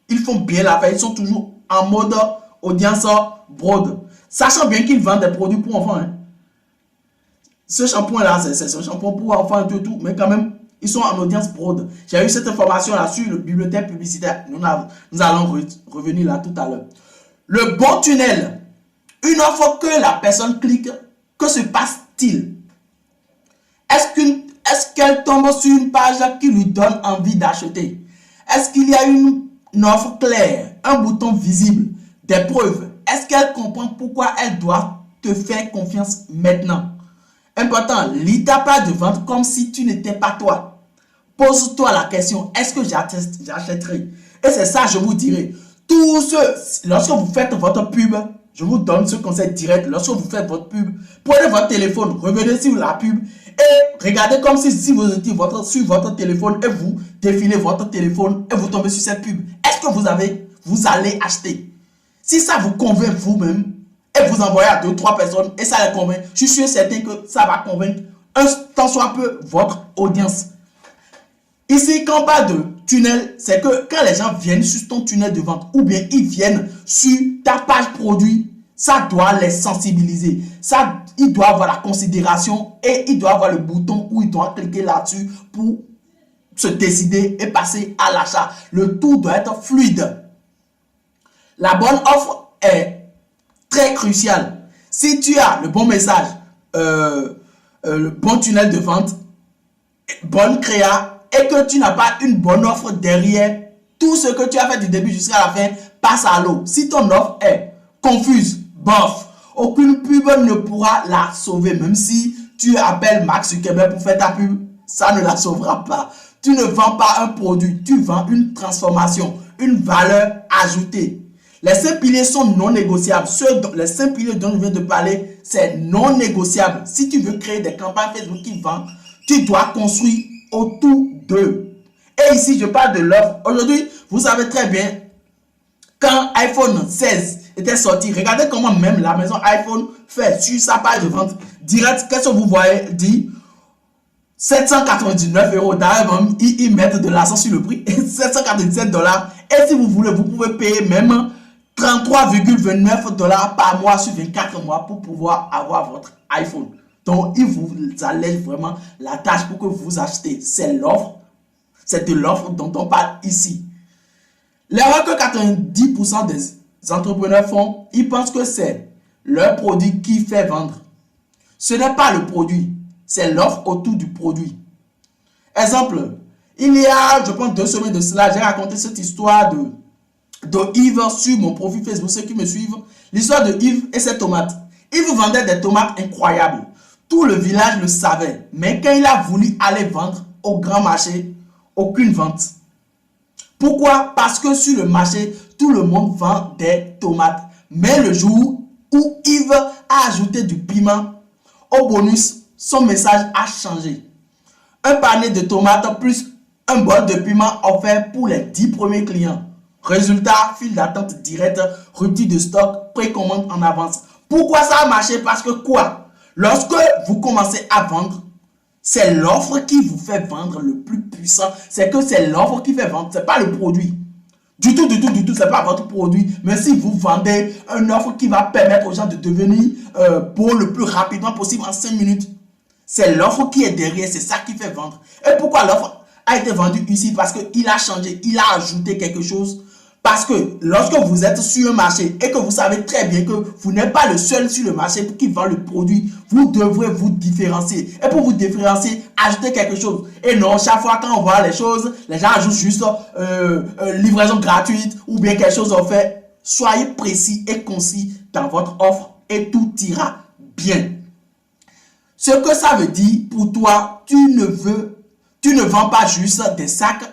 ils font bien l'affaire. Ils sont toujours en mode audience broad. Sachant bien qu'ils vendent des produits pour enfants. Hein. Ce shampoing-là, c'est un shampoing pour enfants et tout. Mais quand même, ils sont en audience broad. J'ai eu cette information-là sur le bibliothèque publicitaire. Nous allons revenir là tout à l'heure. Le bon tunnel. Une fois que la personne clique, que se passe-t-il? Est-ce qu'elle tombe sur une page qui lui donne envie d'acheter? Est-ce qu'il y a une offre claire, un bouton visible, des preuves? Est-ce qu'elle comprend pourquoi elle doit te faire confiance maintenant? Important, lis ta page de vente comme si tu n'étais pas toi. Pose-toi la question, est-ce que j'achèterai? Et c'est ça, je vous dirai. Lorsque vous faites votre pub, je vous donne ce conseil direct. Lorsque vous faites votre pub, prenez votre téléphone, revenez sur la pub et regardez comme si vous étiez sur votre téléphone et vous défilez votre téléphone et vous tombez sur cette pub. Est-ce que vous allez acheter? Si ça vous convainc vous-même et vous envoyez à 2-3 personnes et ça les convainc, je suis sûr et certain que ça va convaincre tant soit peu votre audience. Ici, quand on parle de tunnel, c'est que quand les gens viennent sur ton tunnel de vente ou bien ils viennent sur ta page produit, ça doit les sensibiliser. Il doit avoir la considération et il doit avoir le bouton où il doit cliquer là-dessus pour se décider et passer à l'achat. Le tout doit être fluide. La bonne offre est très cruciale. Si tu as le bon message, le bon tunnel de vente, bonne créa, et que tu n'as pas une bonne offre derrière, tout ce que tu as fait du début jusqu'à la fin passe à l'eau. Si ton offre est confuse, bof, aucune pub ne pourra la sauver. Même si tu appelles Mark Zuckerberg pour faire ta pub, ça ne la sauvera pas. Tu ne vends pas un produit, tu vends une transformation, une valeur ajoutée. Les 5 piliers sont non négociables. Les 5 piliers dont je viens de parler, c'est non négociable. Si tu veux créer des campagnes Facebook qui vendent, tu dois construire autour d'eux. Et ici, je parle de l'offre. Aujourd'hui, vous savez très bien, quand iPhone 16 était sorti, regardez comment même la maison iPhone fait sur sa page de vente direct. Qu'est-ce que vous voyez dit? 799 €. D'ailleurs, ils mettent de l'argent sur le prix. 797 $. Et si vous voulez, vous pouvez payer même 33,29 $ par mois sur 24 mois pour pouvoir avoir votre iPhone. Donc, il vous allège vraiment la tâche pour que vous achetez. C'est l'offre. C'est de l'offre dont on parle ici. L'erreur que 90% des entrepreneurs font, ils pensent que c'est leur produit qui fait vendre. Ce n'est pas le produit, c'est l'offre autour du produit. Exemple, il y a, je pense 2 semaines de cela, j'ai raconté cette histoire de Yves sur mon profil Facebook, ceux qui me suivent. L'histoire de Yves et ses tomates. Yves vendait des tomates incroyables. Tout le village le savait. Mais quand il a voulu aller vendre au grand marché, aucune vente. Pourquoi? Parce que sur le marché, tout le monde vend des tomates. Mais le jour où Yves a ajouté du piment au bonus, son message a changé. Un panier de tomates plus un bol de piment offert pour les 10 premiers clients. Résultat, file d'attente directe, rupture de stock, précommande en avance. Pourquoi ça a marché? Parce que quoi? Lorsque vous commencez à vendre, c'est l'offre qui vous fait vendre le plus puissant. C'est que c'est l'offre qui fait vendre, c'est pas le produit. Du tout, c'est pas votre produit. Mais si vous vendez une offre qui va permettre aux gens de devenir beaux le plus rapidement possible en 5 minutes, c'est l'offre qui est derrière, c'est ça qui fait vendre. Et pourquoi l'offre a été vendue ici? Parce qu'il a changé, il a ajouté quelque chose. Parce que lorsque vous êtes sur un marché et que vous savez très bien que vous n'êtes pas le seul sur le marché qui vend le produit, vous devrez vous différencier. Et pour vous différencier, ajoutez quelque chose. Et non, chaque fois quand on voit les choses, les gens ajoutent juste livraison gratuite ou bien quelque chose offert. Soyez précis et concis dans votre offre et tout ira bien. Ce que ça veut dire pour toi, tu ne vends pas juste des sacs,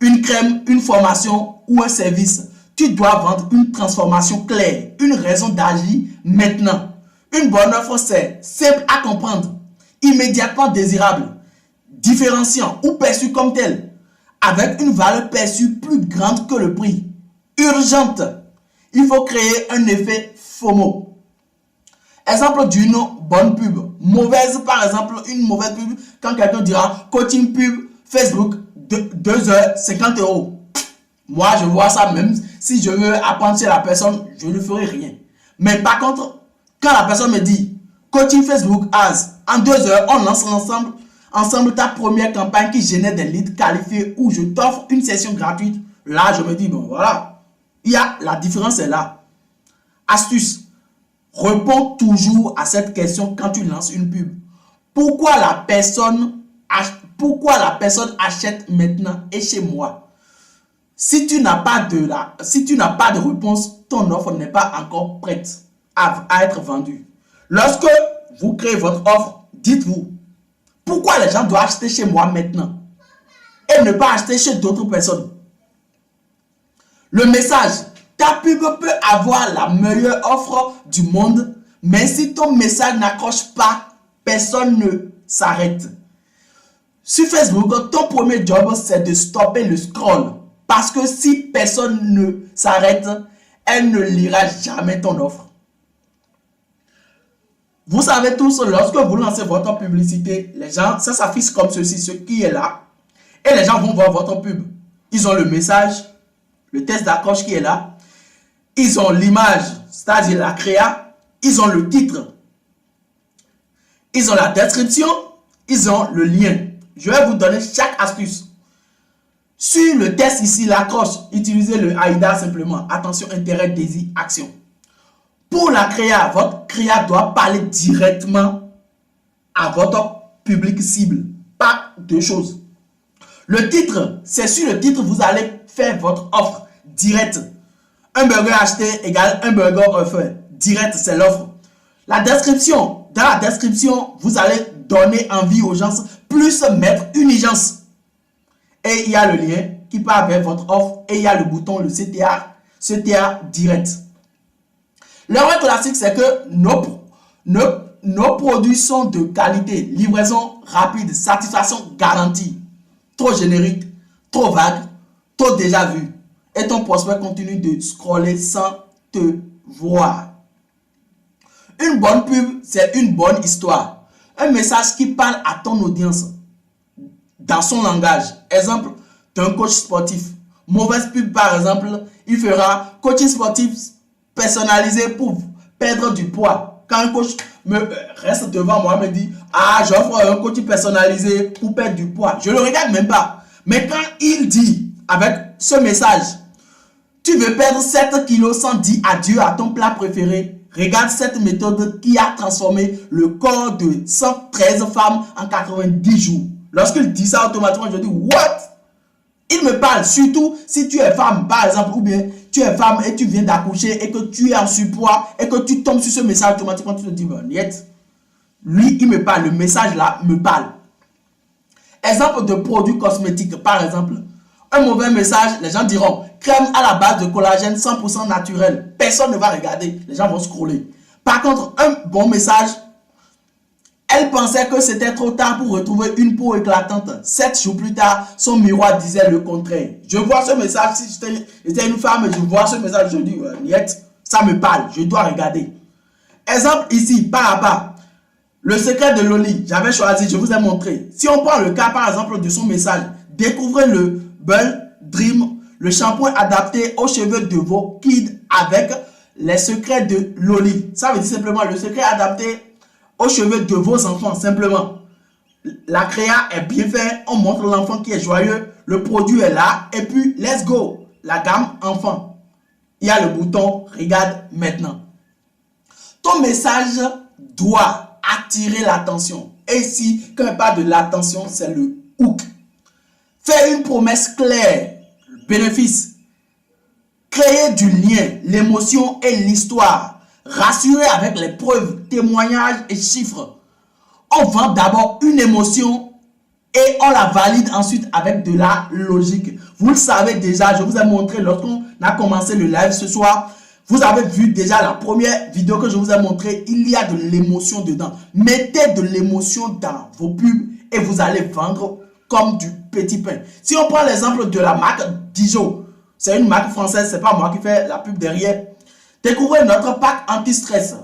une crème, une formation ou un service. Tu dois vendre une transformation claire, une raison d'agir maintenant. Une bonne offre, c'est simple à comprendre, immédiatement désirable, différenciant ou perçu comme tel, avec une valeur perçue plus grande que le prix, urgente. Il faut créer un effet FOMO. Exemple d'une bonne pub. Mauvaise, par exemple, une mauvaise pub, quand quelqu'un dira coaching pub Facebook 2h50 €. Moi, je vois ça, même si je veux apprendre chez la personne, je ne ferai rien. Mais par contre, quand la personne me dit coaching Facebook Ads, en 2 heures, on lance ensemble ta première campagne qui génère des leads qualifiés où je t'offre une session gratuite. Là, je me dis, bon, voilà. La différence est là. Astuce. Réponds toujours à cette question quand tu lances une pub. Pourquoi la personne achète maintenant et chez moi? Si tu n'as pas de réponse, ton offre n'est pas encore prête à être vendue. Lorsque vous créez votre offre, dites-vous, pourquoi les gens doivent acheter chez moi maintenant et ne pas acheter chez d'autres personnes? Le message, ta pub peut avoir la meilleure offre du monde, mais si ton message n'accroche pas, personne ne s'arrête. Sur Facebook, ton premier job, c'est de stopper le scroll. Parce que si personne ne s'arrête, elle ne lira jamais ton offre. Vous savez tous, lorsque vous lancez votre publicité, les gens, ça s'affiche comme ceci, ce qui est là. Et les gens vont voir votre pub. Ils ont le message, le test d'accroche qui est là. Ils ont l'image, c'est-à-dire la créa. Ils ont le titre. Ils ont la description. Ils ont le lien. Je vais vous donner chaque astuce. Sur le test ici, l'accroche, utilisez le AIDA simplement. Attention, intérêt, désir, action. Pour la créa, votre créa doit parler directement à votre public cible. Pas deux choses. Le titre, c'est sur le titre, vous allez faire votre offre directe. Un burger acheté égale un burger offert. Direct, c'est l'offre. La description, dans la description, vous allez donner envie aux gens, plus mettre une urgence. Et il y a le lien qui part vers votre offre et il y a le bouton, le CTA direct. L'erreur classique, c'est que nos produits sont de qualité, livraison rapide, satisfaction garantie. Trop générique, trop vague, trop déjà vu. Et ton prospect continue de scroller sans te voir. Une bonne pub, c'est une bonne histoire. Un message qui parle à ton audience dans son langage. Exemple d'un coach sportif. Mauvaise pub par exemple, il fera coaching sportif personnalisé pour perdre du poids. Quand un coach me reste devant moi et me dit ah, j'offre un coaching personnalisé pour perdre du poids, je ne le regarde même pas. Mais quand il dit avec ce message, tu veux perdre 7 kilos sans dire adieu à ton plat préféré, regarde cette méthode qui a transformé le corps de 113 femmes en 90 jours. Lorsqu'il dit ça automatiquement, je dis what? Il me parle, surtout si tu es femme, par exemple, ou bien tu es femme et tu viens d'accoucher et que tu es en surpoids et que tu tombes sur ce message automatiquement, tu te dis, niet. Lui, il me parle, le message là me parle. Exemple de produits cosmétiques, par exemple. Un mauvais message, les gens diront, crème à la base de collagène 100% naturel. Personne ne va regarder, les gens vont scroller. Par contre, un bon message, elle pensait que c'était trop tard pour retrouver une peau éclatante. 7 jours plus tard, son miroir disait le contraire. Je vois ce message, si j'étais une femme, je vois ce message, je dis, niet, ça me parle, je dois regarder. Exemple ici, par à part. Le secret de Loli, j'avais choisi, je vous ai montré. Si on prend le cas, par exemple, de son message, découvrez le Bull Dream, le shampoing adapté aux cheveux de vos kids avec les secrets de Loli. Ça veut dire simplement le secret adapté aux cheveux de vos enfants, simplement. La créa est bien faite, on montre l'enfant qui est joyeux, le produit est là, et puis let's go, la gamme enfant. Il y a le bouton regarde maintenant. Ton message doit attirer l'attention. Et ici, quand il parle de l'attention, c'est le hook. Faire une promesse claire, le bénéfice. Créer du lien, l'émotion et l'histoire. Rassurer avec les preuves, témoignages et chiffres. On vend d'abord une émotion et on la valide ensuite avec de la logique. Vous le savez déjà, je vous ai montré lorsqu'on a commencé le live ce soir. Vous avez vu déjà la première vidéo que je vous ai montré. Il y a de l'émotion dedans. Mettez de l'émotion dans vos pubs et vous allez vendre comme du petit pain. Si on prend l'exemple de la marque Dijon, c'est une marque française, c'est pas moi qui fais la pub derrière. Découvrez notre pack anti-stress.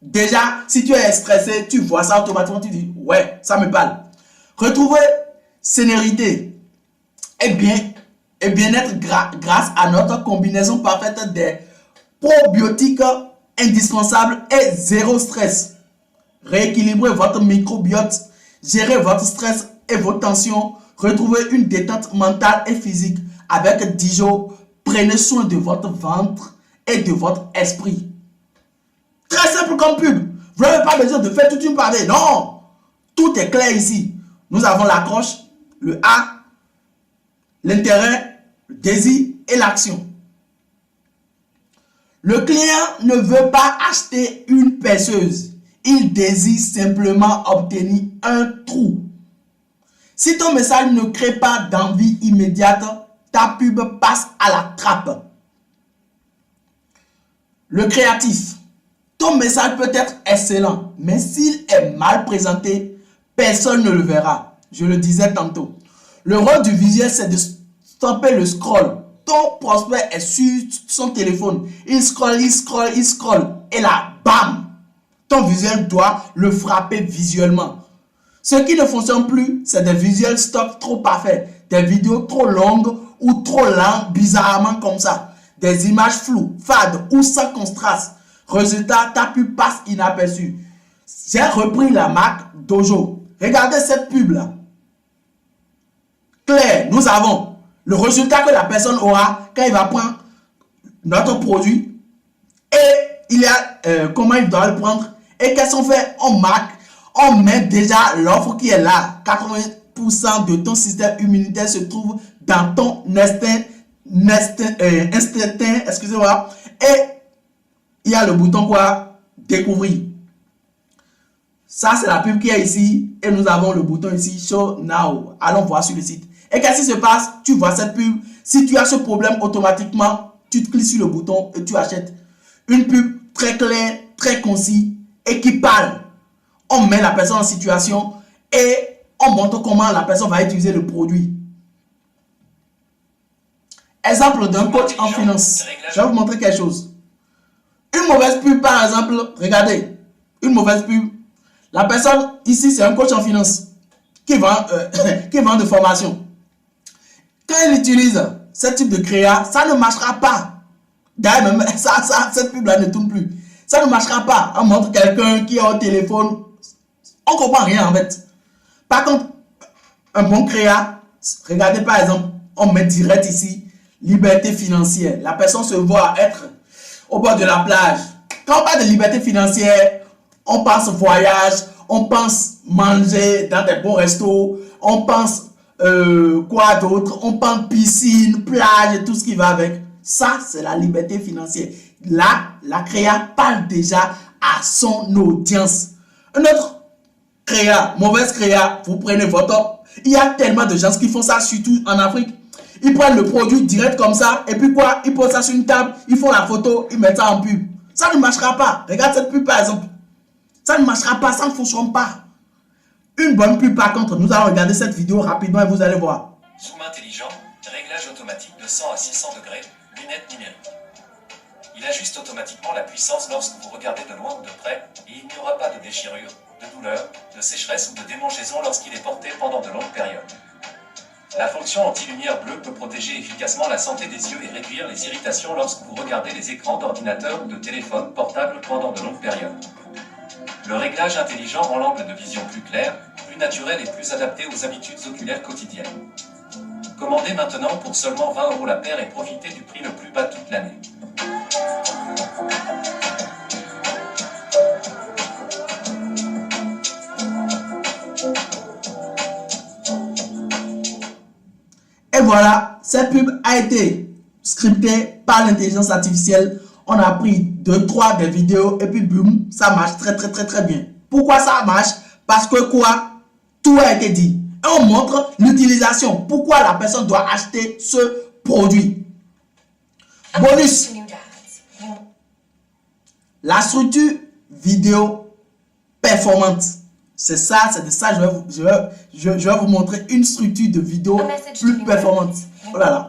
Déjà, si tu es stressé, tu vois ça automatiquement, tu dis, ouais, ça me parle. Retrouvez sénérité et bien-être grâce à notre combinaison parfaite des probiotiques indispensables et zéro stress. Rééquilibrez votre microbiote, gérez votre stress et vos tensions, retrouvez une détente mentale et physique avec Dijon. Prenez soin de votre ventre et de votre esprit. Très simple comme pub. Vous n'avez pas besoin de faire toute une pavée. Non. Tout est clair ici. Nous avons l'accroche, le A, l'intérêt, le désir et l'action. Le client ne veut pas acheter une perceuse. Il désire simplement obtenir un trou. Si ton message ne crée pas d'envie immédiate, ta pub passe à la trappe. Le créatif. Ton message peut être excellent, mais s'il est mal présenté, personne ne le verra. Je le disais tantôt. Le rôle du visuel, c'est de stopper le scroll. Ton prospect est sur son téléphone. Il scrolle. Et là, bam! Ton visuel doit le frapper visuellement. Ce qui ne fonctionne plus, c'est des visuels stock trop parfaits. Des vidéos trop longues ou trop lentes, bizarrement comme ça. Des images floues, fades ou sans contraste. Résultat, ta pub passe inaperçue. J'ai repris la marque Dojo. Regardez cette pub là. Claire, nous avons le résultat que la personne aura quand il va prendre notre produit. Et il y a comment il doit le prendre. Et qu'est-ce qu'on fait? On marque, on met déjà l'offre qui est là. 80% de ton système immunitaire se trouve dans ton instinct, excusez-moi. Et il y a le bouton quoi? Découvrir. Ça, c'est la pub qui est ici. Et nous avons le bouton ici, Show Now. Allons voir sur le site. Et qu'est-ce qui se passe? Tu vois cette pub. Si tu as ce problème, automatiquement, tu cliques sur le bouton et tu achètes. Une pub très claire, très concise et qui parle. On met la personne en situation et on montre comment la personne va utiliser le produit. Exemple d'un coach en finance. Je vais vous montrer quelque chose. Une mauvaise pub, par exemple, regardez, une mauvaise pub. La personne, ici, c'est un coach en finance qui vend de formation. Quand il utilise ce type de créa, ça ne marchera pas. D'ailleurs, même cette pub-là ne tourne plus. Ça ne marchera pas. On montre quelqu'un qui est au téléphone. On ne comprend rien, en fait. Par contre, un bon créa, regardez, par exemple, on met direct ici, liberté financière. La personne se voit être au bord de la plage. Quand on parle de liberté financière, on pense voyage, on pense manger dans des bons restos, on pense quoi d'autre? On parle piscine, plage et tout ce qui va avec. Ça, c'est la liberté financière. Là, la créa parle déjà à son audience. Un autre créa, mauvaise créa, vous prenez votre... Il y a tellement de gens qui font ça, surtout en Afrique. Ils prennent le produit direct comme ça, et puis quoi? Ils posent ça sur une table, ils font la photo, ils mettent ça en pub. Ça ne marchera pas. Regarde cette pub par exemple. Ça ne marchera pas, ça ne fonctionne pas. Une bonne pub par contre, nous allons regarder cette vidéo rapidement et vous allez voir. Zoom intelligent, réglage automatique de 100 à 600 degrés, lunettes numériques. Il ajuste automatiquement la puissance lorsque vous regardez de loin ou de près et il n'y aura pas de déchirure, de douleur, de sécheresse ou de démangeaison lorsqu'il est porté pendant de longues périodes. La fonction anti-lumière bleue peut protéger efficacement la santé des yeux et réduire les irritations lorsque vous regardez les écrans d'ordinateur ou de téléphone portable pendant de longues périodes. Le réglage intelligent rend l'angle de vision plus clair, plus naturel et plus adapté aux habitudes oculaires quotidiennes. Commandez maintenant pour seulement 20 € la paire et profitez du prix le plus bas toute l'année. Et voilà, cette pub a été scriptée par l'intelligence artificielle. On a pris 2-3 des vidéos et puis boum, ça marche très bien. Pourquoi ça marche? Parce que quoi? Tout a été dit. Et on montre l'utilisation. Pourquoi la personne doit acheter ce produit. Bonus. La structure vidéo performante. C'est ça, c'est de ça je vais vous montrer une structure de vidéo plus performante. Oh là là.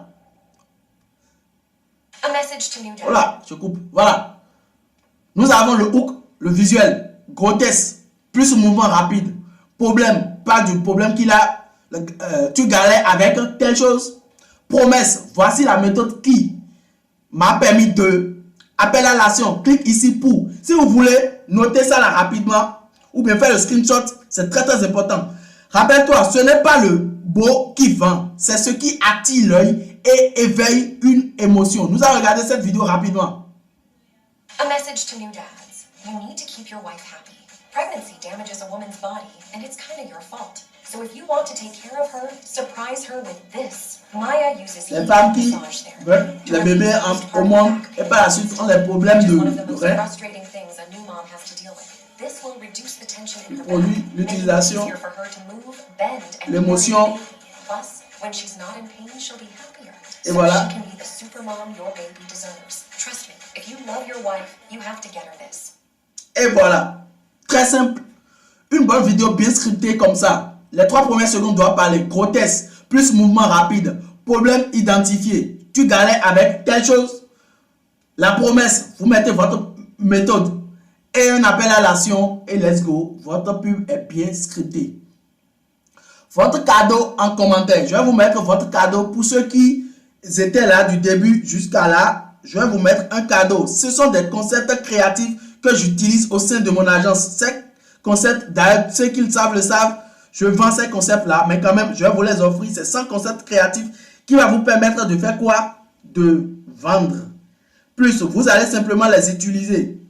Voilà, je coupe. Voilà. Nous avons le hook, le visuel, grotesque, plus mouvement rapide. Problème, pas du problème qu'il a. Tu galères avec telle chose. Promesse, voici la méthode qui m'a permis de. Appel à l'action, clique ici pour. Si vous voulez noter ça là rapidement ou bien faire le screenshot, c'est très important. Rappelle-toi, ce n'est pas le beau qui vend, c'est ce qui attire l'œil et éveille une émotion. Nous allons regarder cette vidéo rapidement. A message to new dads. You need to keep your wife happy. Pregnancy damages a woman's body, and it's kind of your fault. So if you want to take care of her, surprise her with this. Maya uses les femmes qui veulent les bébés au monde et par la suite ont les problèmes de rein. Le produit, l'utilisation, l'émotion. Et voilà. Et voilà. Très simple. Une bonne vidéo bien scriptée comme ça. Les 3 premières secondes doivent parler. Grotesque, plus mouvement rapide. Problème identifié. Tu galères avec telle chose. La promesse, vous mettez votre méthode et un appel à l'action et let's go. Votre pub est bien scriptée. Votre cadeau en commentaire. Je vais vous mettre votre cadeau pour ceux qui étaient là du début jusqu'à là. Je vais vous mettre un cadeau. Ce sont des concepts créatifs que j'utilise au sein de mon agence. Ces concepts, d'ailleurs, ceux qui le savent, le savent. Je vends ces concepts-là, mais quand même, je vais vous les offrir. C'est 100 concepts créatifs qui va vous permettre de faire quoi? De vendre. Plus, vous allez simplement les utiliser.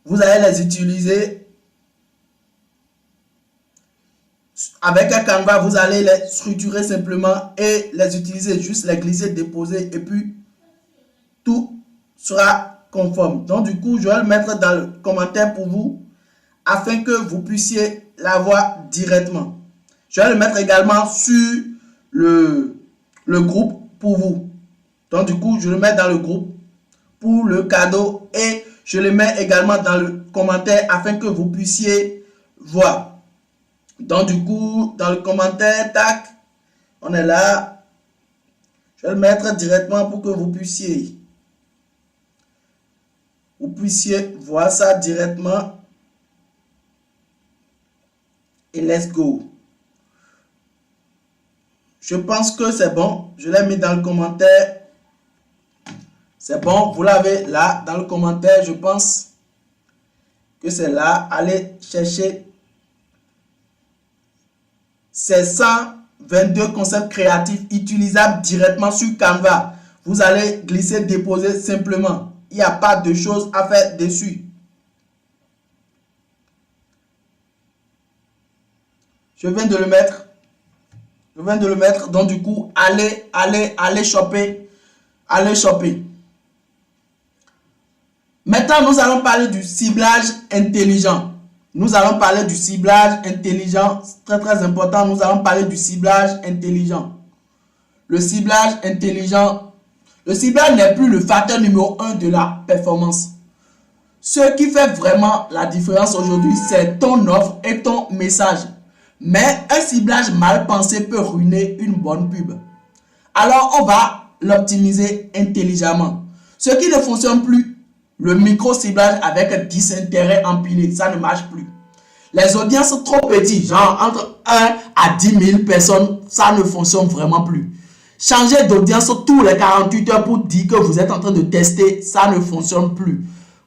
Vous allez les utiliser avec un Canva. Vous allez les structurer simplement et les utiliser. Juste les glisser, déposer et puis tout sera conforme. Donc, du coup, je vais le mettre dans le commentaire pour vous afin que vous puissiez l'avoir directement. Je vais le mettre également sur le groupe pour vous. Donc du coup, je le mets dans le groupe pour le cadeau et je le mets également dans le commentaire afin que vous puissiez voir. Donc du coup, dans le commentaire, tac, on est là. Je vais le mettre directement pour que vous puissiez voir ça directement. Et let's go. Je pense que c'est bon. Je l'ai mis dans le commentaire. C'est bon. Vous l'avez là dans le commentaire. Je pense que c'est là. Allez chercher. C'est 122 concepts créatifs utilisables directement sur Canva. Vous allez glisser, déposer simplement. Il n'y a pas de choses à faire dessus. Je viens de le mettre. Je viens de le mettre. Donc, du coup, allez shopper. Allez shopper. Maintenant, nous allons parler du ciblage intelligent. Nous allons parler du ciblage intelligent. Très, très important. Nous allons parler du ciblage intelligent. Le ciblage intelligent. Le ciblage n'est plus le facteur numéro 1 de la performance. Ce qui fait vraiment la différence aujourd'hui, c'est ton offre et ton message. Mais un ciblage mal pensé peut ruiner une bonne pub. Alors, on va l'optimiser intelligemment. Ce qui ne fonctionne plus, le micro-ciblage avec 10 intérêts empilés, ça ne marche plus. Les audiences trop petites, genre entre 1 à 10 000 personnes, ça ne fonctionne vraiment plus. Changer d'audience tous les 48 heures pour dire que vous êtes en train de tester, ça ne fonctionne plus.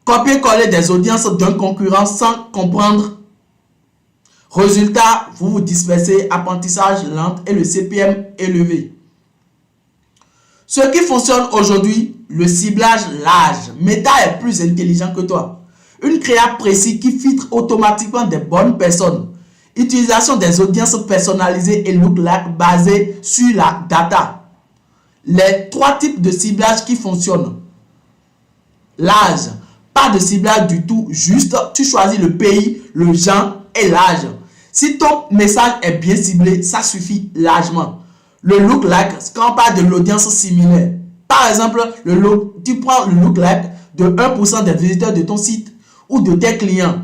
Copier-coller des audiences d'un concurrent sans comprendre. Résultat, vous vous dispersez, apprentissage lent et le CPM élevé. Ce qui fonctionne aujourd'hui, le ciblage large. Meta est plus intelligent que toi. Une créa précise qui filtre automatiquement des bonnes personnes. Utilisation des audiences personnalisées et lookalike basées sur la data. Les 3 types de ciblage qui fonctionnent. Large. Pas de ciblage du tout, juste tu choisis le pays, le genre et l'âge. Si ton message est bien ciblé, ça suffit largement. Le lookalike, quand on parle de l'audience similaire. Par exemple, tu prends le lookalike de 1% des visiteurs de ton site ou de tes clients.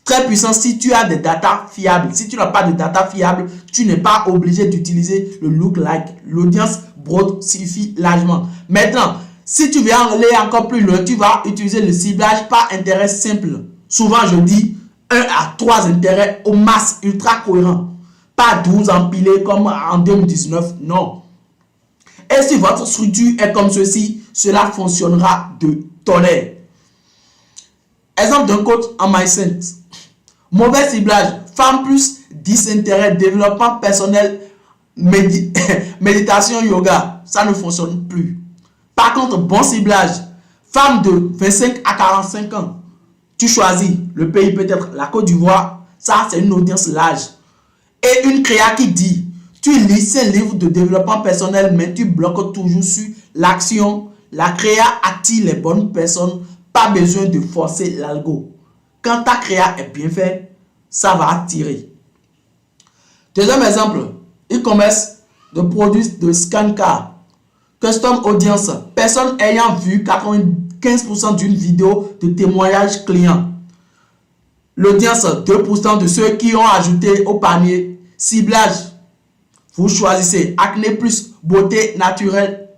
Très puissant si tu as des datas fiables. Si tu n'as pas de data fiable, tu n'es pas obligé d'utiliser le lookalike. L'audience broad suffit largement. Maintenant, si tu veux aller encore plus loin, tu vas utiliser le ciblage par intérêt simple. Souvent, je dis 1 à 3 intérêts au max ultra cohérent. Pas 12 empilés comme en 2019, non. Et si votre structure est comme ceci, cela fonctionnera de tonnerre. Exemple d'un coach en MySense. Mauvais ciblage, femme plus 10 intérêts, développement personnel, méditation, yoga, ça ne fonctionne plus. Par contre, bon ciblage, femme de 25 à 45 ans, tu choisis le pays peut-être la Côte d'Ivoire, ça c'est une audience large. Et une créa qui dit, tu lis ces livres de développement personnel, mais tu bloques toujours sur l'action. La créa attire les bonnes personnes, pas besoin de forcer l'algo. Quand ta créa est bien faite, ça va attirer. Deuxième exemple, e-commerce de produits de ScanCard. Custom audience, personne ayant vu 95% d'une vidéo de témoignage client. L'audience, 2% de ceux qui ont ajouté au panier. Ciblage, vous choisissez acné plus beauté naturelle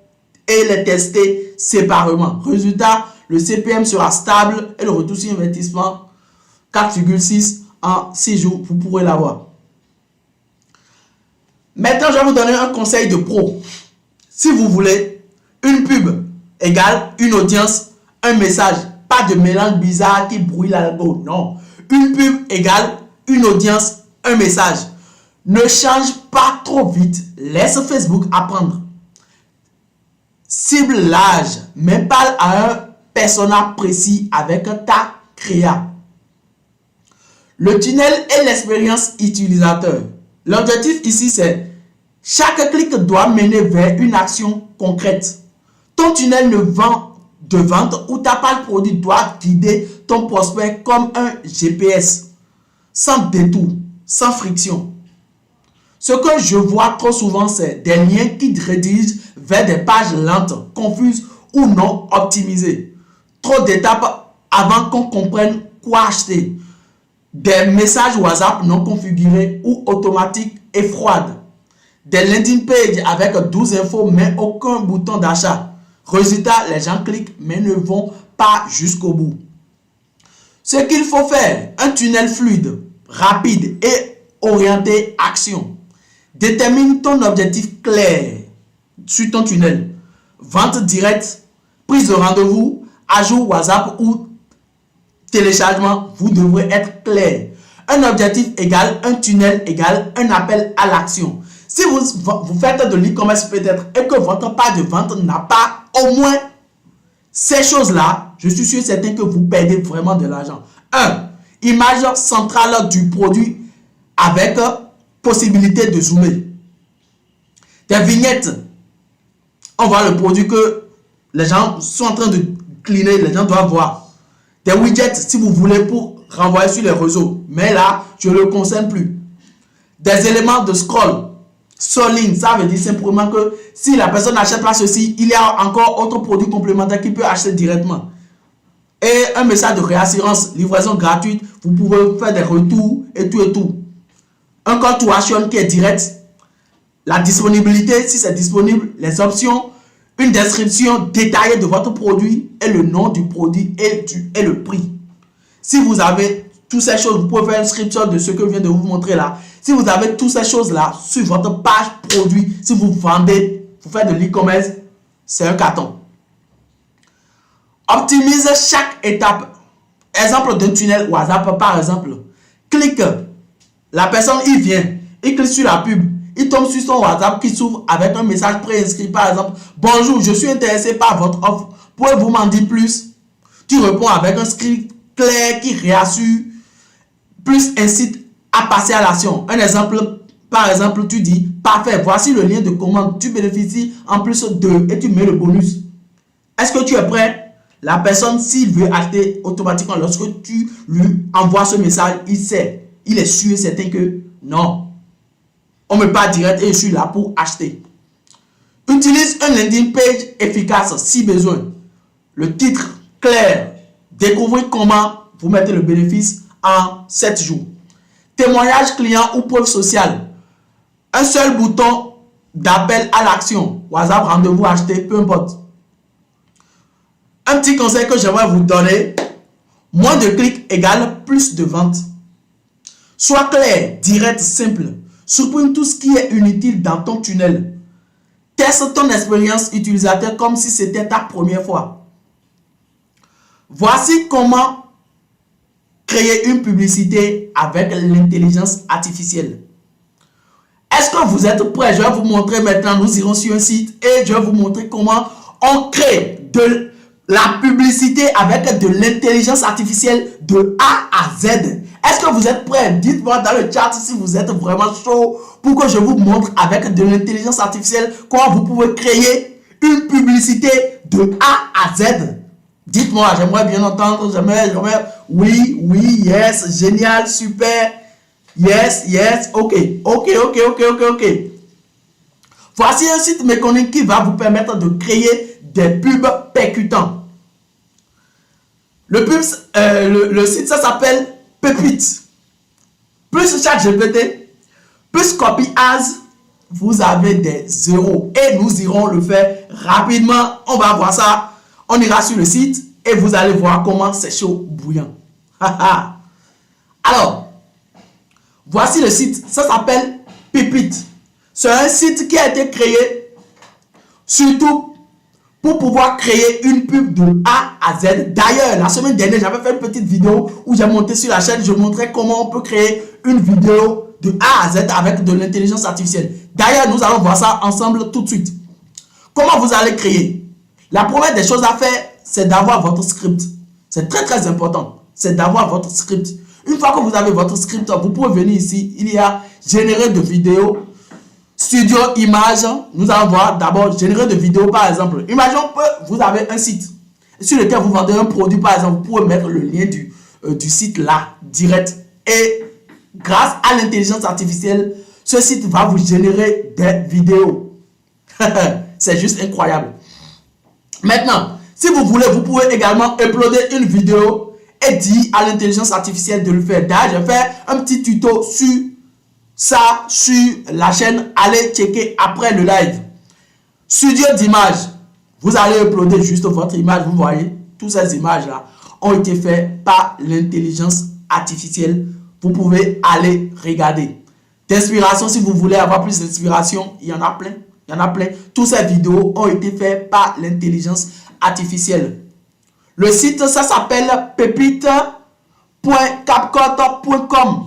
et les tester séparément. Résultat, le CPM sera stable et le retour sur investissement 4,6 en 6 jours, vous pourrez l'avoir. Maintenant, je vais vous donner un conseil de pro. Si vous voulez une pub égale une audience, un message, pas de mélange bizarre qui brouille l'algo, non. Une pub égale une audience, un message. Ne change pas trop vite, laisse Facebook apprendre. Cible large, mais parle à un persona précis avec ta créa. Le tunnel et l'expérience utilisateur. L'objectif ici, c'est chaque clic doit mener vers une action concrète. Ton tunnel de vente ou ta page produit doit guider ton prospect comme un GPS, sans détour, sans friction. Ce que je vois trop souvent, c'est des liens qui redirigent vers des pages lentes, confuses ou non optimisées. Trop d'étapes avant qu'on comprenne quoi acheter. Des messages WhatsApp non configurés ou automatiques et froides. Des landing pages avec 12 infos mais aucun bouton d'achat. Résultat, les gens cliquent mais ne vont pas jusqu'au bout. Ce qu'il faut faire, un tunnel fluide, rapide et orienté action. Détermine ton objectif clair sur ton tunnel. Vente directe, prise de rendez-vous, ajout WhatsApp ou téléchargement, vous devrez être clair. Un objectif égale un tunnel égale un appel à l'action. Si vous faites de l'e-commerce peut-être et que votre page de vente n'a pas au moins ces choses-là, je suis sûr certain que vous perdez vraiment de l'argent. 1. Image centrale du produit avec possibilité de zoomer. Des vignettes. On voit le produit que les gens sont en train de cleaner, les gens doivent voir. Des widgets si vous voulez pour renvoyer sur les réseaux. Mais là, je ne le conseille plus. Des éléments de scroll. Scrolling, ça veut dire simplement que si la personne n'achète pas ceci, il y a encore autre produit complémentaire qu'il peut acheter directement. Et un message de réassurance, livraison gratuite, vous pouvez faire des retours et tout et tout. Un call to action qui est direct. La disponibilité, si c'est disponible, les options, une description détaillée de votre produit et le nom du produit et le prix. Si vous avez toutes ces choses, vous pouvez faire une screenshot de ce que je viens de vous montrer là. Si vous avez toutes ces choses-là sur votre page produit, si vous vendez, vous faites de l'e-commerce, c'est un carton. Optimise chaque étape. Exemple d'un tunnel WhatsApp, par exemple. Clique. La personne, il vient. Il clique sur la pub. Il tombe sur son WhatsApp qui s'ouvre avec un message préinscrit. Par exemple, bonjour, je suis intéressé par votre offre. Pouvez-vous m'en dire plus? Tu réponds avec un script clair qui réassure, plus incite à passer à l'action. Un exemple, par exemple, tu dis, parfait, voici le lien de commande. Tu bénéficies en plus de et tu mets le bonus. Est-ce que tu es prêt? La personne, s'il veut acheter automatiquement, lorsque tu lui envoies ce message, il sait, il est sûr et certain que non. On me parle direct et je suis là pour acheter. Utilise un landing page efficace si besoin. Le titre clair. Découvrez comment vous mettez le bénéfice en 7 jours. Témoignage client ou preuve sociale. Un seul bouton d'appel à l'action. WhatsApp, rendez-vous, acheter, peu importe. Un petit conseil que j'aimerais vous donner. Moins de clics égale plus de ventes. Sois clair, direct, simple. Supprime tout ce qui est inutile dans ton tunnel. Teste ton expérience utilisateur comme si c'était ta première fois. Voici comment créer une publicité avec l'intelligence artificielle. Est-ce que vous êtes prêts? Je vais vous montrer maintenant. Nous irons sur un site et je vais vous montrer comment on crée de la publicité avec de l'intelligence artificielle de A à Z. Est-ce que vous êtes prêts? Dites-moi dans le chat si vous êtes vraiment chaud pour que je vous montre avec de l'intelligence artificielle comment vous pouvez créer une publicité de A à Z. Dites-moi, j'aimerais bien entendre. J'aimerais. Oui, oui, yes, génial, super. Yes, yes, ok. Voici un site méconnu qui va vous permettre de créer des pubs percutants. Le site, ça s'appelle Pépite. Plus ChatGPT, plus Copy-Az, vous avez des euros. Et nous irons le faire rapidement. On va voir ça. On ira sur le site et vous allez voir comment c'est chaud bouillant. Alors, voici le site. Ça s'appelle Pépite. C'est un site qui a été créé surtout pour pouvoir créer une pub de A à Z. D'ailleurs, la semaine dernière, j'avais fait une petite vidéo où j'ai monté sur la chaîne. Je montrais comment on peut créer une vidéo de A à Z avec de l'intelligence artificielle. D'ailleurs, nous allons voir ça ensemble tout de suite. Comment vous allez créer? La première des choses à faire, c'est d'avoir votre script. C'est très très important. C'est d'avoir votre script. Une fois que vous avez votre script, vous pouvez venir ici. Il y a générer de vidéos. Studio image, nous allons voir d'abord générer de vidéos par exemple. Imaginons que vous avez un site sur lequel vous vendez un produit par exemple. Vous pouvez mettre le lien du site là, direct. Et grâce à l'intelligence artificielle, ce site va vous générer des vidéos. C'est juste incroyable. Maintenant, si vous voulez, vous pouvez également uploader une vidéo et dire à l'intelligence artificielle de le faire. D'ailleurs, je fais un petit tuto sur ça sur la chaîne. Allez checker après le live. Studio d'image. Vous allez uploader juste votre image. Vous voyez, toutes ces images là ont été faites par l'intelligence artificielle. Vous pouvez aller regarder. D'inspiration, si vous voulez avoir plus d'inspiration, il y en a plein. Il y en a plein. Toutes ces vidéos ont été faites par l'intelligence artificielle. Le site, ça s'appelle pépite.capcut.com.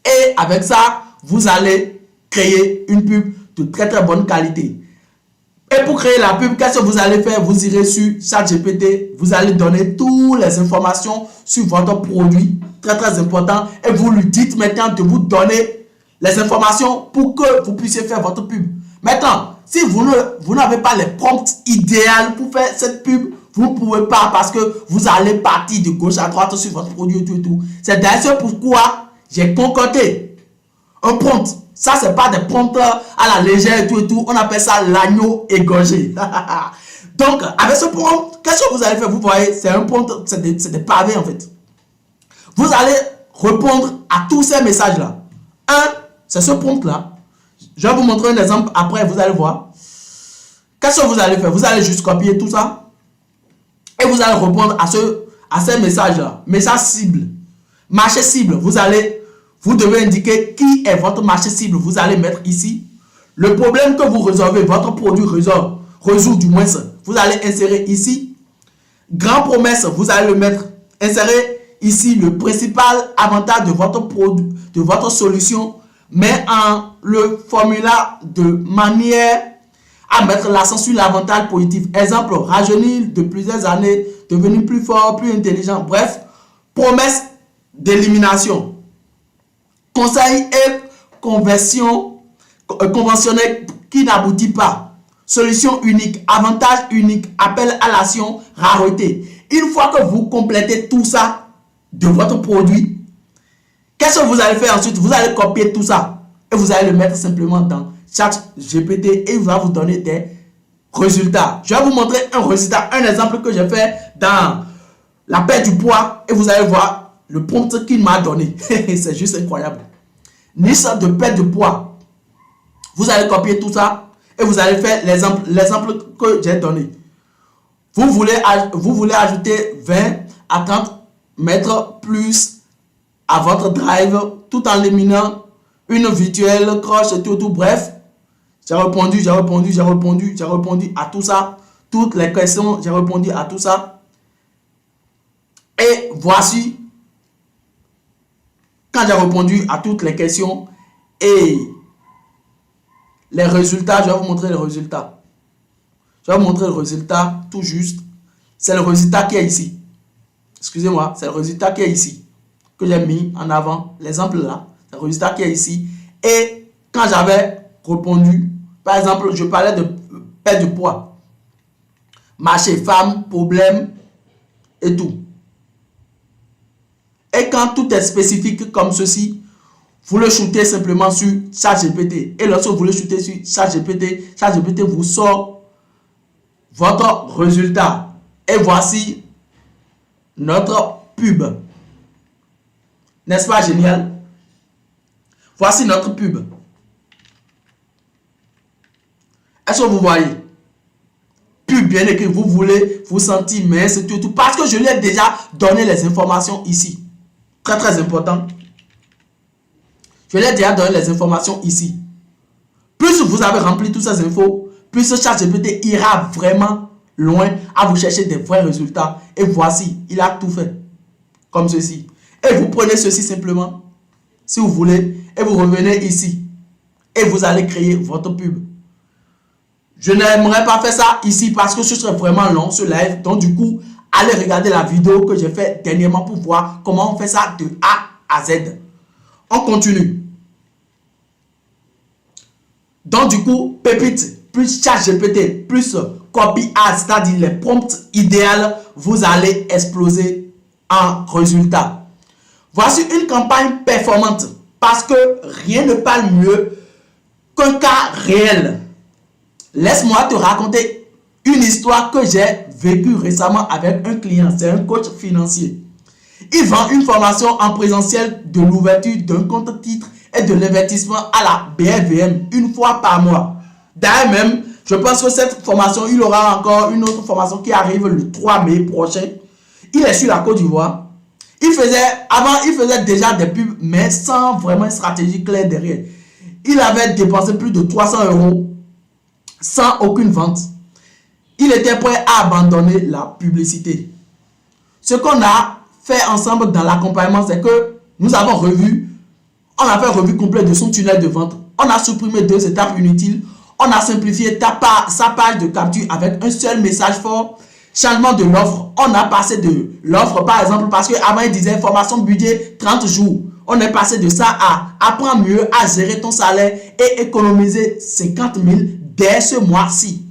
Et avec ça, vous allez créer une pub de très très bonne qualité. Et pour créer la pub, qu'est-ce que vous allez faire? Vous irez sur ChatGPT, vous allez donner toutes les informations sur votre produit, très très important. Et vous lui dites maintenant de vous donner les informations pour que vous puissiez faire votre pub. Maintenant, si vous n'avez pas les prompts idéaux pour faire cette pub, vous ne pouvez pas parce que vous allez partir de gauche à droite sur votre produit et tout. C'est d'ailleurs pourquoi j'ai concocté un prompt. Ça, c'est pas des prompts à la légère et tout. On appelle ça l'agneau égorgé. Donc, avec ce prompt, qu'est-ce que vous allez faire? Vous voyez, c'est un prompt, c'est des pavés en fait. Vous allez répondre à tous ces messages-là. C'est ce prompt-là. Je vais vous montrer un exemple après, vous allez voir. Qu'est-ce que vous allez faire? Vous allez juste copier tout ça et vous allez répondre à ces messages-là. Message cible. Marché cible. Vous devez indiquer qui est votre marché cible. Vous allez mettre ici le problème que vous résolvez, votre produit résout du moins. Vous allez insérer ici. Grand promesse, vous allez le mettre. Insérer ici le principal avantage de votre produit, de votre solution, mais en le formulant de manière à mettre l'accent sur l'avantage positif. Exemple, rajeunir de plusieurs années, devenir plus fort, plus intelligent. Bref, promesse d'élimination. Conseil et conversion conventionnelle qui n'aboutit pas. Solution unique, avantage unique, appel à l'action, rareté. Une fois que vous complétez tout ça de votre produit, qu'est-ce que vous allez faire ensuite? Vous allez copier tout ça et vous allez le mettre simplement dans ChatGPT et il va vous donner des résultats. Je vais vous montrer un résultat, un exemple que j'ai fait dans la perte du poids et vous allez voir le prompt qu'il m'a donné. C'est juste incroyable. Niche de perte de poids. Vous allez copier tout ça et vous allez faire l'exemple que j'ai donné. Vous voulez ajouter 20 à 30 mètres plus à votre drive tout en éliminant une virtuelle croche et tout. Bref, j'ai répondu à tout ça. Toutes les questions, j'ai répondu à tout ça. Et voici, quand j'ai répondu à toutes les questions et les résultats, je vais vous montrer les résultats. Je vais vous montrer le résultat tout juste. C'est le résultat qui est ici. Excusez-moi, c'est le résultat qui est ici. Que j'ai mis en avant. L'exemple là, c'est le résultat qui est ici. Et quand j'avais répondu, par exemple, je parlais de perte de poids. Marché, femme, problème et tout. Et quand tout est spécifique comme ceci, vous le shootez simplement sur ChatGPT. Et lorsque vous le shootez sur ChatGPT, ChatGPT vous sort votre résultat. Et voici notre pub. N'est-ce pas génial? Voici notre pub. Est-ce que vous voyez? Pub bien écrit, vous voulez vous sentir mince et tout. Parce que je lui ai déjà donné les informations ici. Très très important. Je lui ai déjà donné les informations ici. Plus vous avez rempli toutes ces infos, plus ce ChatGPT ira vraiment loin à vous chercher des vrais résultats. Et voici, il a tout fait. Comme ceci. Et vous prenez ceci simplement, si vous voulez, et vous revenez ici. Et vous allez créer votre pub. Je n'aimerais pas faire ça ici parce que ce serait vraiment long ce live. Donc du coup, allez regarder la vidéo que j'ai fait dernièrement pour voir comment on fait ça de A à Z. On continue. Donc du coup, Pépite plus ChatGPT plus copy-ads, c'est-à-dire les prompts idéaux, vous allez exploser en résultat. Voici une campagne performante parce que rien ne parle mieux qu'un cas réel. Laisse-moi te raconter une histoire que j'ai vécue récemment avec un client. C'est un coach financier. Il vend une formation en présentiel de l'ouverture d'un compte titre et de l'investissement à la BFVM une fois par mois. D'ailleurs même, je pense que cette formation, il aura encore une autre formation qui arrive le 3 mai prochain. Il est sur la Côte d'Ivoire. Avant, il faisait déjà des pubs, mais sans vraiment une stratégie claire derrière. Il avait dépensé plus de 300 € sans aucune vente. Il était prêt à abandonner la publicité. Ce qu'on a fait ensemble dans l'accompagnement, c'est que nous avons revu, on a fait une revue complète de son tunnel de vente. On a supprimé 2 étapes inutiles. On a simplifié sa page de capture avec un seul message fort. Changement de l'offre. On a passé de l'offre, par exemple, parce qu'avant il disait formation budget 30 jours. On est passé de ça à apprendre mieux à gérer ton salaire et économiser 50 000 dès ce mois-ci.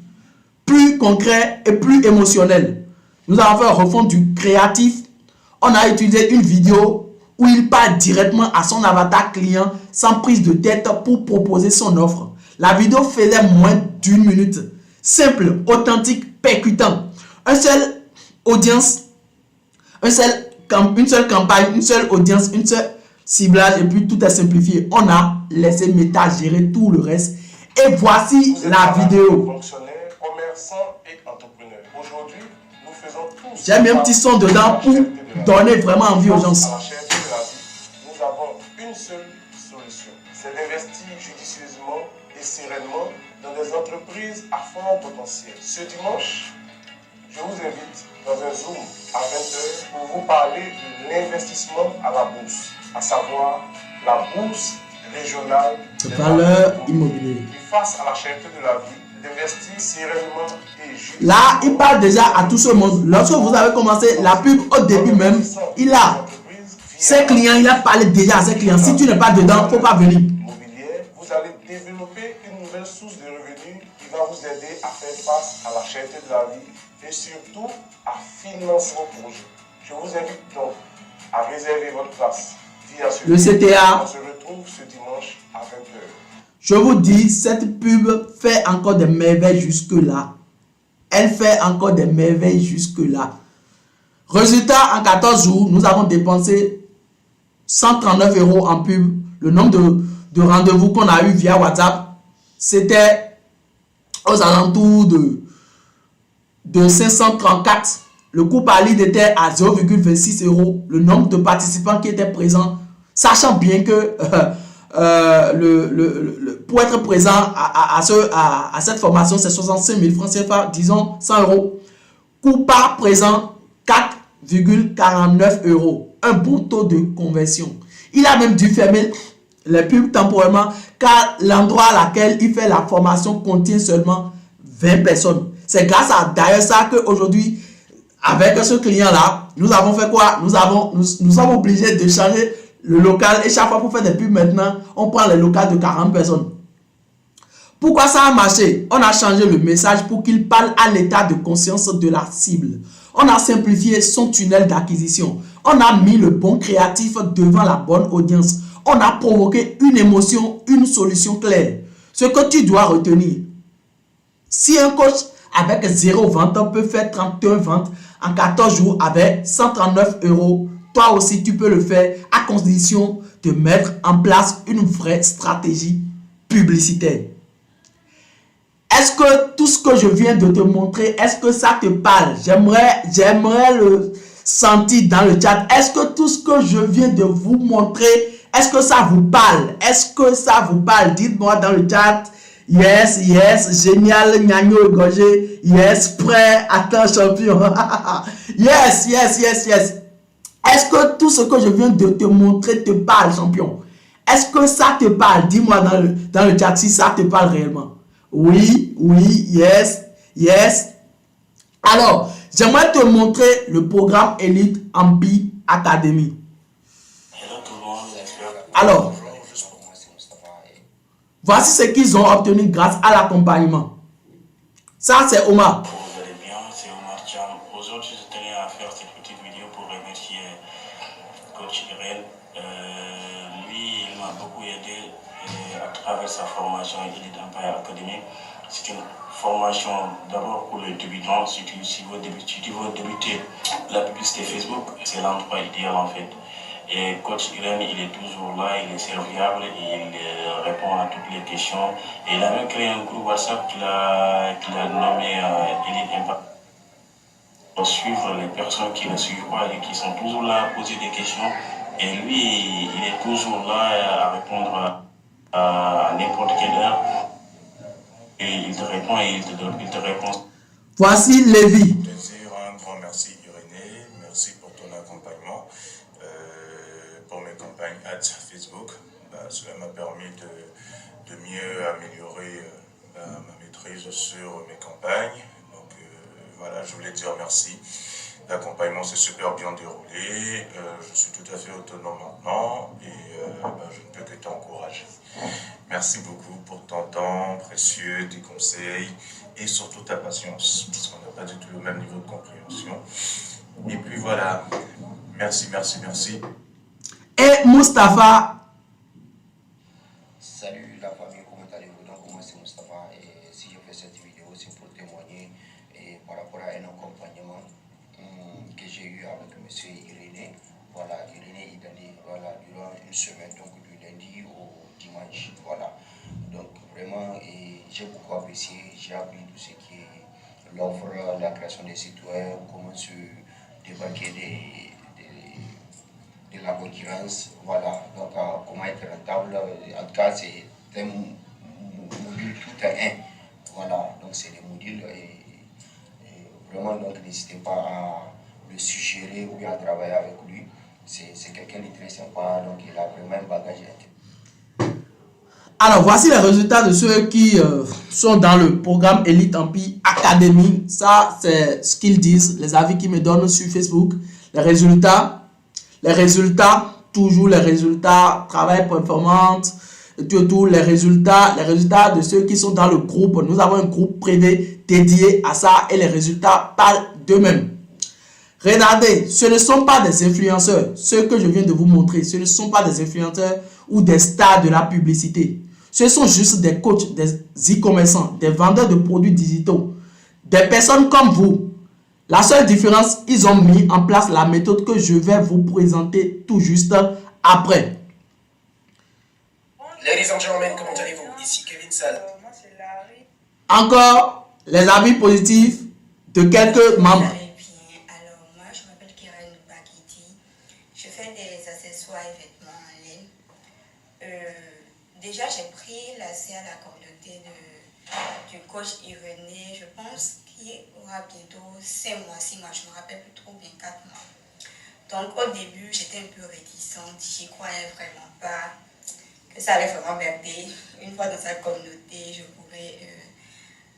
Plus concret et plus émotionnel. Nous avons fait un refond du créatif. On a utilisé une vidéo où il parle directement à son avatar client sans prise de tête pour proposer son offre. La vidéo faisait moins d'1 minute. Simple, authentique, percutant. Une seule audience, une seule campagne, une seule audience, une seule ciblage et puis tout est simplifié. On a laissé Meta gérer tout le reste. Et voici la vidéo. Fonctionnaires, commerçants et entrepreneurs. Aujourd'hui, nous faisons tous. J'ai mis un petit son dedans pour donner vraiment envie aux gens. À la cherté de la vie, nous avons une seule solution. C'est d'investir judicieusement et sereinement dans des entreprises à fort potentiel. Ce dimanche, je vous invite dans un Zoom à 20h pour vous parler de l'investissement à la bourse, à savoir la bourse régionale de valeurs immobilières. Et face à la cherté de la vie, d'investir sereinement et juste. Là, il parle déjà à tout ce monde. Lorsque vous avez commencé la pub au début même, il a ses clients, il a parlé déjà à ses clients. Si tu n'es pas dedans, il ne faut pas venir. Vous allez développer une nouvelle source de revenus qui va vous aider à faire face à la cherté de la vie et surtout à financer vos projets. Je vous invite donc à réserver votre place via le CTA. On se retrouve ce dimanche à 20h. Je vous dis, cette pub fait encore des merveilles jusque-là. Elle fait encore des merveilles jusque-là. Résultat, en 14 jours, nous avons dépensé 139 € en pub. Le nombre de rendez-vous qu'on a eu via WhatsApp, c'était aux alentours de 534. Le coût par lead était à 0,26 €. Le nombre de participants qui étaient présents, sachant bien que pour être présent à cette formation, c'est 65 000 francs CFA, disons 100 €. Coût par présent, 4,49 €. Un bon taux de conversion. Il a même dû fermer les pubs temporairement car l'endroit à laquelle il fait la formation contient seulement 20 personnes. C'est grâce à d'ailleurs ça qu'aujourd'hui, avec ce client-là, nous avons fait quoi? Nous sommes obligés de changer le local et chaque fois pour faire des pubs maintenant, on prend les locales de 40 personnes. Pourquoi ça a marché? On a changé le message pour qu'il parle à l'état de conscience de la cible. On a simplifié son tunnel d'acquisition. On a mis le bon créatif devant la bonne audience. On a provoqué une émotion, une solution claire. Ce que tu dois retenir. Si un coach avec 0 vente peut faire 31 ventes en 14 jours avec 139 €, toi aussi tu peux le faire à condition de mettre en place une vraie stratégie publicitaire. Est-ce que tout ce que je viens de te montrer, est-ce que ça te parle? J'aimerais le sentir dans le chat. Est-ce que tout ce que je viens de vous montrer, est-ce que ça vous parle? Est-ce que ça vous parle? Dites-moi dans le chat. Yes, yes, génial, Gnagno égorgé. Yes, prêt, attends, champion. Yes, yes, yes, yes. Est-ce que tout ce que je viens de te montrer te parle, champion? Est-ce que ça te parle? Dis-moi dans le chat si ça te parle réellement. Oui, oui, yes, yes. Alors, j'aimerais te montrer le programme Elite Ambi Academy. Alors, voici ce qu'ils ont obtenu grâce à l'accompagnement. Ça, c'est Omar. Vous allez bien, c'est Omar Cham. Aujourd'hui, je tenais à faire cette petite vidéo pour remercier Coach Irel. Lui, il m'a beaucoup aidé à travers sa formation Elite Empire Academy. C'est une formation d'abord pour les débutants. Si tu veux débuter la publicité Facebook, c'est l'endroit idéal en fait. Et Coach Irel, il est toujours là, il est serviable, il répond à toutes les questions. Et il a même créé un groupe WhatsApp qu'il a nommé Elite Impact. Pour suivre les personnes qui ne suivent pas et qui sont toujours là à poser des questions. Et lui, il est toujours là à répondre à n'importe quelle heure. Et il te répond et il te répond. Voici Lévi. Un grand merci Irénée, merci pour ton accompagnement. Pour mes campagnes ads Facebook, cela m'a permis de mieux améliorer ma maîtrise sur mes campagnes. Donc voilà, je voulais dire merci. L'accompagnement s'est super bien déroulé. Je suis tout à fait autonome maintenant et je ne peux que t'encourager. Merci beaucoup pour ton temps précieux, tes conseils et surtout ta patience, parce qu'on n'a pas du tout le même niveau de compréhension. Et puis voilà, merci. Et Mustapha. Salut la famille, comment allez-vous? Donc moi c'est Mustapha et si je fais cette vidéo c'est pour témoigner et par rapport à un accompagnement que j'ai eu avec monsieur Irénée. Voilà, Irénée Idali, voilà, durant une semaine, donc du lundi au dimanche, voilà. Donc vraiment, j'ai beaucoup apprécié, j'ai appris tout ce qui est l'offre, la création des sites web, comment se débarquer de la concurrence, voilà, donc comment être rentable, en tout cas c'est un module tout à un, voilà, donc c'est des modules et vraiment donc n'hésitez pas à le suggérer ou bien à travailler avec lui, c'est quelqu'un de très sympa, donc il a vraiment un bagage intéressant. Alors, voici les résultats de ceux qui sont dans le programme Elite Empire Academy. Ça, c'est ce qu'ils disent, les avis qu'ils me donnent sur Facebook. Les résultats, toujours les résultats, travail performante, tout, les résultats de ceux qui sont dans le groupe. Nous avons un groupe privé dédié à ça et les résultats parlent d'eux-mêmes. Regardez, ce ne sont pas des influenceurs. Ceux que je viens de vous montrer, ce ne sont pas des influenceurs ou des stars de la publicité. Ce sont juste des coachs, des e-commerçants, des vendeurs de produits digitaux, des personnes comme vous. La seule différence, ils ont mis en place la méthode que je vais vous présenter tout juste après. Ladies and gentlemen, comment allez-vous? Ici Kevin Sall. Moi, c'est Larry. Encore les avis positifs de quelques membres. Alors, moi, je m'appelle Keren Bakiti. Je fais des accessoires et vêtements en ligne. Déjà, j'ai pris l'accès à la communauté du coach Irénée, je pense qu'il aura bientôt 5 mois, 6 mois, je ne me rappelle plus trop bien, 4 mois. Donc au début, j'étais un peu réticente, j'y croyais vraiment pas que ça allait vraiment m'aider. Une fois dans sa communauté, je pourrais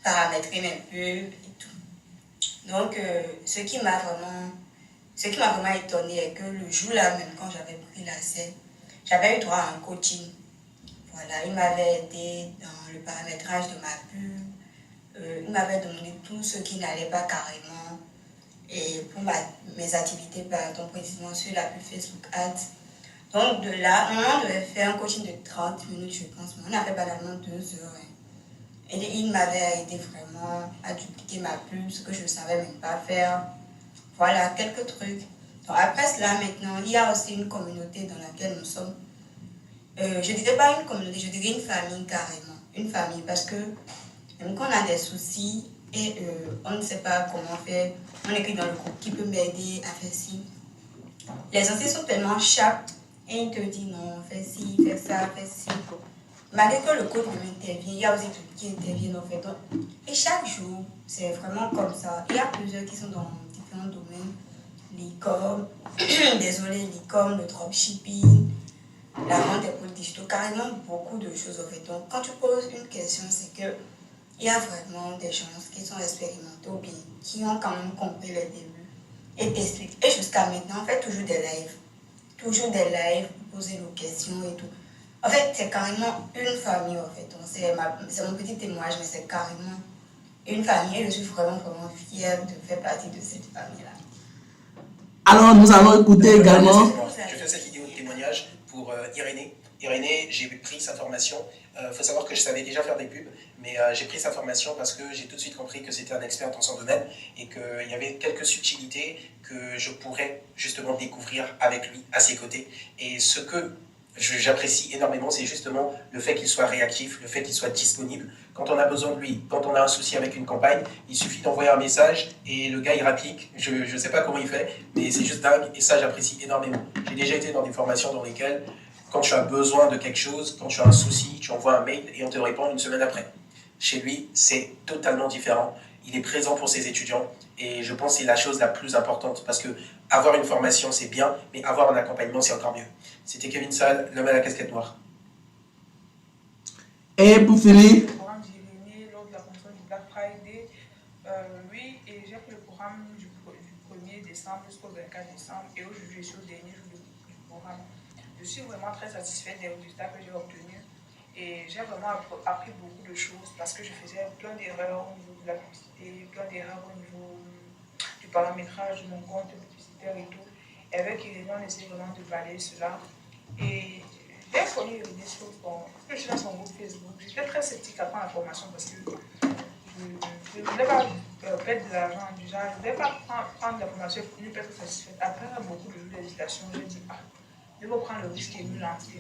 paramétrer mes pubs et tout. Donc ce qui m'a vraiment étonnée est que le jour-là même, quand j'avais pris l'accès, j'avais eu droit à un coaching. Voilà, il m'avait aidé dans le paramétrage de ma pub, il m'avait demandé tout ce qui n'allait pas carrément et pour mes activités, pardon, précisément sur la pub Facebook Ads. Donc de là, on devait faire un coaching de 30 minutes, je pense, mais on a fait banalement 2 heures. Et il m'avait aidé vraiment à dupliquer ma pub, ce que je ne savais même pas faire. Voilà, quelques trucs. Donc après cela, maintenant, il y a aussi une communauté dans laquelle nous sommes. Je ne dirais pas une communauté, je dirais une famille carrément. Une famille parce que même quand on a des soucis et on ne sait pas comment faire, on écrit dans le groupe qui peut m'aider à faire ci. Les anciens sont tellement sharp et ils te disent non, fais ci, fais ça, fais ci. Malgré que le coach intervient, il y a aussi d'autres qui interviennent en fait. Et chaque jour, c'est vraiment comme ça. Il y a plusieurs qui sont dans différents domaines. L'e-com, l'e-com, le dropshipping, la vente des produits digitaux, carrément beaucoup de choses en fait. Donc quand tu poses une question, c'est que il y a vraiment des gens qui sont expérimentés ou bien qui ont quand même compris les débuts et t'expliquent. Et jusqu'à maintenant, on fait toujours des lives. Toujours des lives, poser nos questions et tout. En fait, c'est carrément une famille en fait. C'est mon petit témoignage, mais c'est carrément une famille et je suis vraiment fière de faire partie de cette famille-là. Alors, nous allons écouter également. Je fais cette vidéo de témoignage pour Irénée. Irénée, j'ai pris sa formation. Faut savoir que je savais déjà faire des pubs, mais j'ai pris sa formation parce que j'ai tout de suite compris que c'était un expert dans son domaine et qu'il y avait quelques subtilités que je pourrais justement découvrir avec lui à ses côtés. Et ce que j'apprécie énormément, c'est justement le fait qu'il soit réactif, le fait qu'il soit disponible. Quand on a besoin de lui, quand on a un souci avec une campagne, il suffit d'envoyer un message et le gars il rapplique. Je ne sais pas comment il fait, mais c'est juste dingue et ça j'apprécie énormément. J'ai déjà été dans des formations dans lesquelles quand tu as besoin de quelque chose, quand tu as un souci, tu envoies un mail et on te répond une semaine après. Chez lui, c'est totalement différent. Il est présent pour ses étudiants et je pense que c'est la chose la plus importante parce que avoir une formation, c'est bien, mais avoir un accompagnement, c'est encore mieux. C'était Kevin Sall, l'homme à la casquette noire. Et pour finir, le programme d'Irénée lors de la conference du Black Friday, oui, et j'ai pris le programme du 1er décembre jusqu'au 24 décembre et aujourd'hui je suis au dernier jour du programme. Je suis vraiment très satisfaite des résultats que j'ai obtenus et j'ai vraiment appris beaucoup de choses parce que je faisais plein d'erreurs au niveau de la publicité, plein d'erreurs au niveau du paramétrage de mon compte publicitaire et tout. Et avec Irénée, on essaie vraiment de balayer cela. Et j'ai connu Irénée sur je suis dans son groupe Facebook. J'étais très sceptique à prendre la formation parce que je ne voulais pas perdre de l'argent du genre. Je ne voulais pas prendre la formation pour ne pas être satisfaite. Après beaucoup de jours d'hésitation, j'ai dit je vais prendre le risque et me lancer.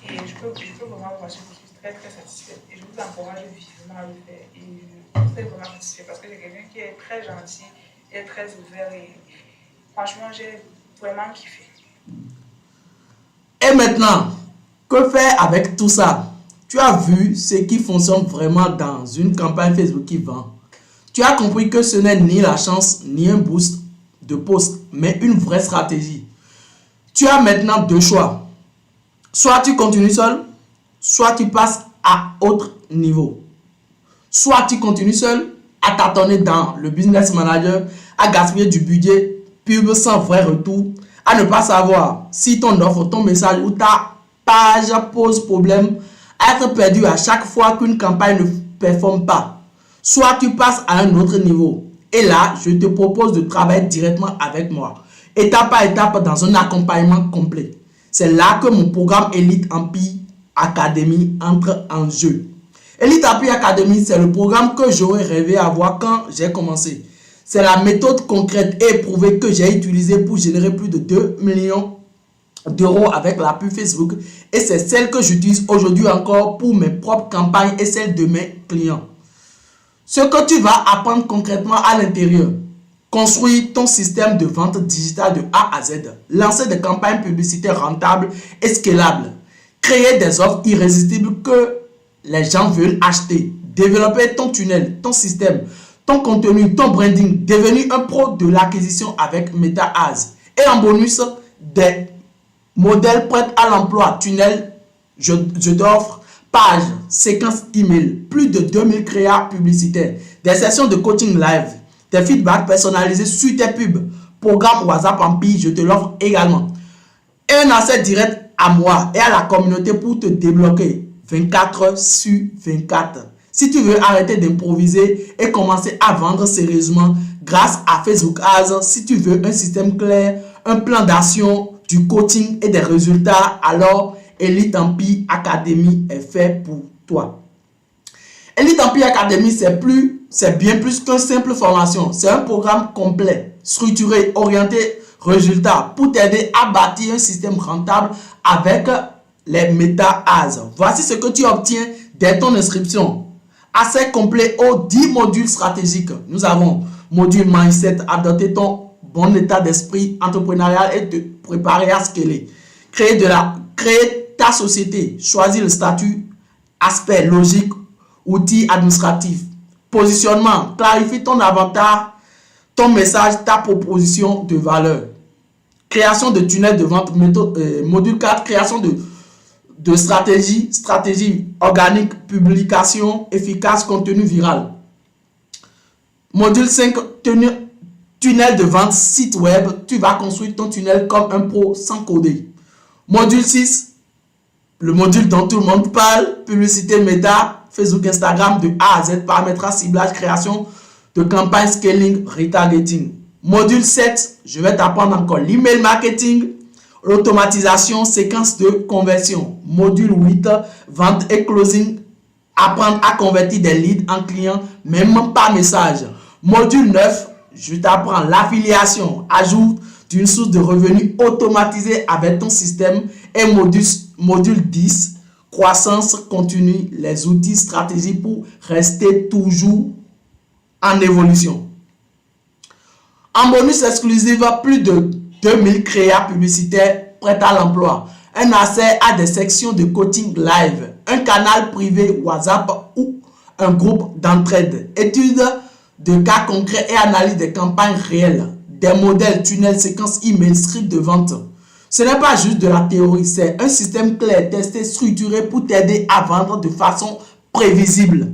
Et je peux vraiment voir que je suis très très satisfaite. Et je vous encourage vivement à le faire. Et je suis vraiment satisfaite parce que c'est quelqu'un qui est très gentil et très ouvert. Et franchement, j'ai vraiment kiffé. Et maintenant, que faire avec tout ça? Tu as vu ce qui fonctionne vraiment dans une campagne Facebook qui vend. Tu as compris que ce n'est ni la chance ni un boost de post, mais une vraie stratégie. Tu as maintenant deux choix. Soit tu continues seul, soit tu passes à autre niveau. Soit tu continues seul à tâtonner dans le business manager, à gaspiller du budget pub sans vrai retour, à ne pas savoir si ton offre, ton message ou ta page pose problème, à être perdu à chaque fois qu'une campagne ne performe pas. Soit tu passes à un autre niveau. Et là, je te propose de travailler directement avec moi, étape par étape dans un accompagnement complet. C'est là que mon programme Elite Empire Academy entre en jeu. Elite Empire Academy, c'est le programme que j'aurais rêvé avoir quand j'ai commencé. C'est la méthode concrète et éprouvée que j'ai utilisée pour générer plus de 2 millions d'euros avec la pub Facebook. Et c'est celle que j'utilise aujourd'hui encore pour mes propres campagnes et celles de mes clients. Ce que tu vas apprendre concrètement à l'intérieur. Construire ton système de vente digitale de A à Z. Lancer des campagnes publicitaires rentables et scalables. Créer des offres irrésistibles que les gens veulent acheter. Développer ton tunnel, ton système, ton contenu, ton branding. Devenir un pro de l'acquisition avec MetaAds. Et en bonus, des modèles prêts à l'emploi. Tunnel, je t'offre, page, séquence email. Plus de 2000 créas publicitaires. Des sessions de coaching live. Des feedbacks personnalisés sur tes pubs. Programme WhatsApp Empire, je te l'offre également. Et un accès direct à moi et à la communauté pour te débloquer 24 heures sur 24. Si tu veux arrêter d'improviser et commencer à vendre sérieusement grâce à Facebook Ads, si tu veux un système clair, un plan d'action, du coaching et des résultats, alors Elite Empire Academy est fait pour toi. Elite Empire Academy, c'est bien plus qu'une simple formation. C'est un programme complet, structuré, orienté résultats pour t'aider à bâtir un système rentable avec les MetaAds. Voici ce que tu obtiens dès ton inscription. Accès complet aux 10 modules stratégiques. Nous avons module mindset, adopter ton bon état d'esprit entrepreneurial et te préparer à scaler. Créer ta société, choisir le statut, aspect logique, outils administratifs. Positionnement, clarifie ton avatar, ton message, ta proposition de valeur. Création de tunnel de vente, module 4, création de stratégie organique, publication efficace, contenu viral. Module 5, tunnel de vente, site web. Tu vas construire ton tunnel comme un pro sans coder. Module 6, le module dont tout le monde parle, publicité méta, Facebook, Instagram de A à Z, paramétrage, ciblage, création de campagne, scaling, retargeting. Module 7, je vais t'apprendre encore l'email marketing, l'automatisation, séquence de conversion. Module 8, vente et closing, apprendre à convertir des leads en clients, même par message. Module 9, je t'apprends l'affiliation, ajout d'une source de revenus automatisée avec ton système. Et module 10, croissance continue, les outils, stratégies pour rester toujours en évolution. En bonus exclusif, plus de 2000 créas publicitaires prêts à l'emploi. Un accès à des sections de coaching live, un canal privé WhatsApp ou un groupe d'entraide. Études de cas concrets et analyse des campagnes réelles. Des modèles, tunnels, séquences email, script de vente. Ce n'est pas juste de la théorie, c'est un système clair, testé, structuré pour t'aider à vendre de façon prévisible.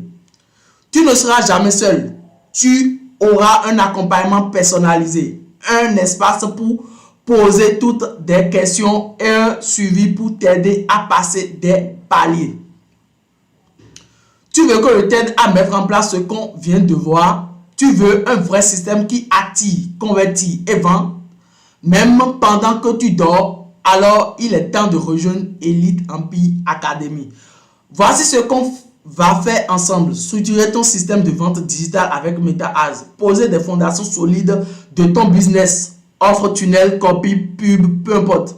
Tu ne seras jamais seul. Tu auras un accompagnement personnalisé, un espace pour poser toutes des questions et un suivi pour t'aider à passer des paliers. Tu veux que je t'aide à mettre en place ce qu'on vient de voir. Tu veux un vrai système qui attire, convertit et vend. Même pendant que tu dors, alors il est temps de rejoindre Elite Empire Academy. Voici ce qu'on va faire ensemble. Structurer ton système de vente digitale avec MetaAds. Poser des fondations solides de ton business. Offre, tunnel, copie, pub, peu importe.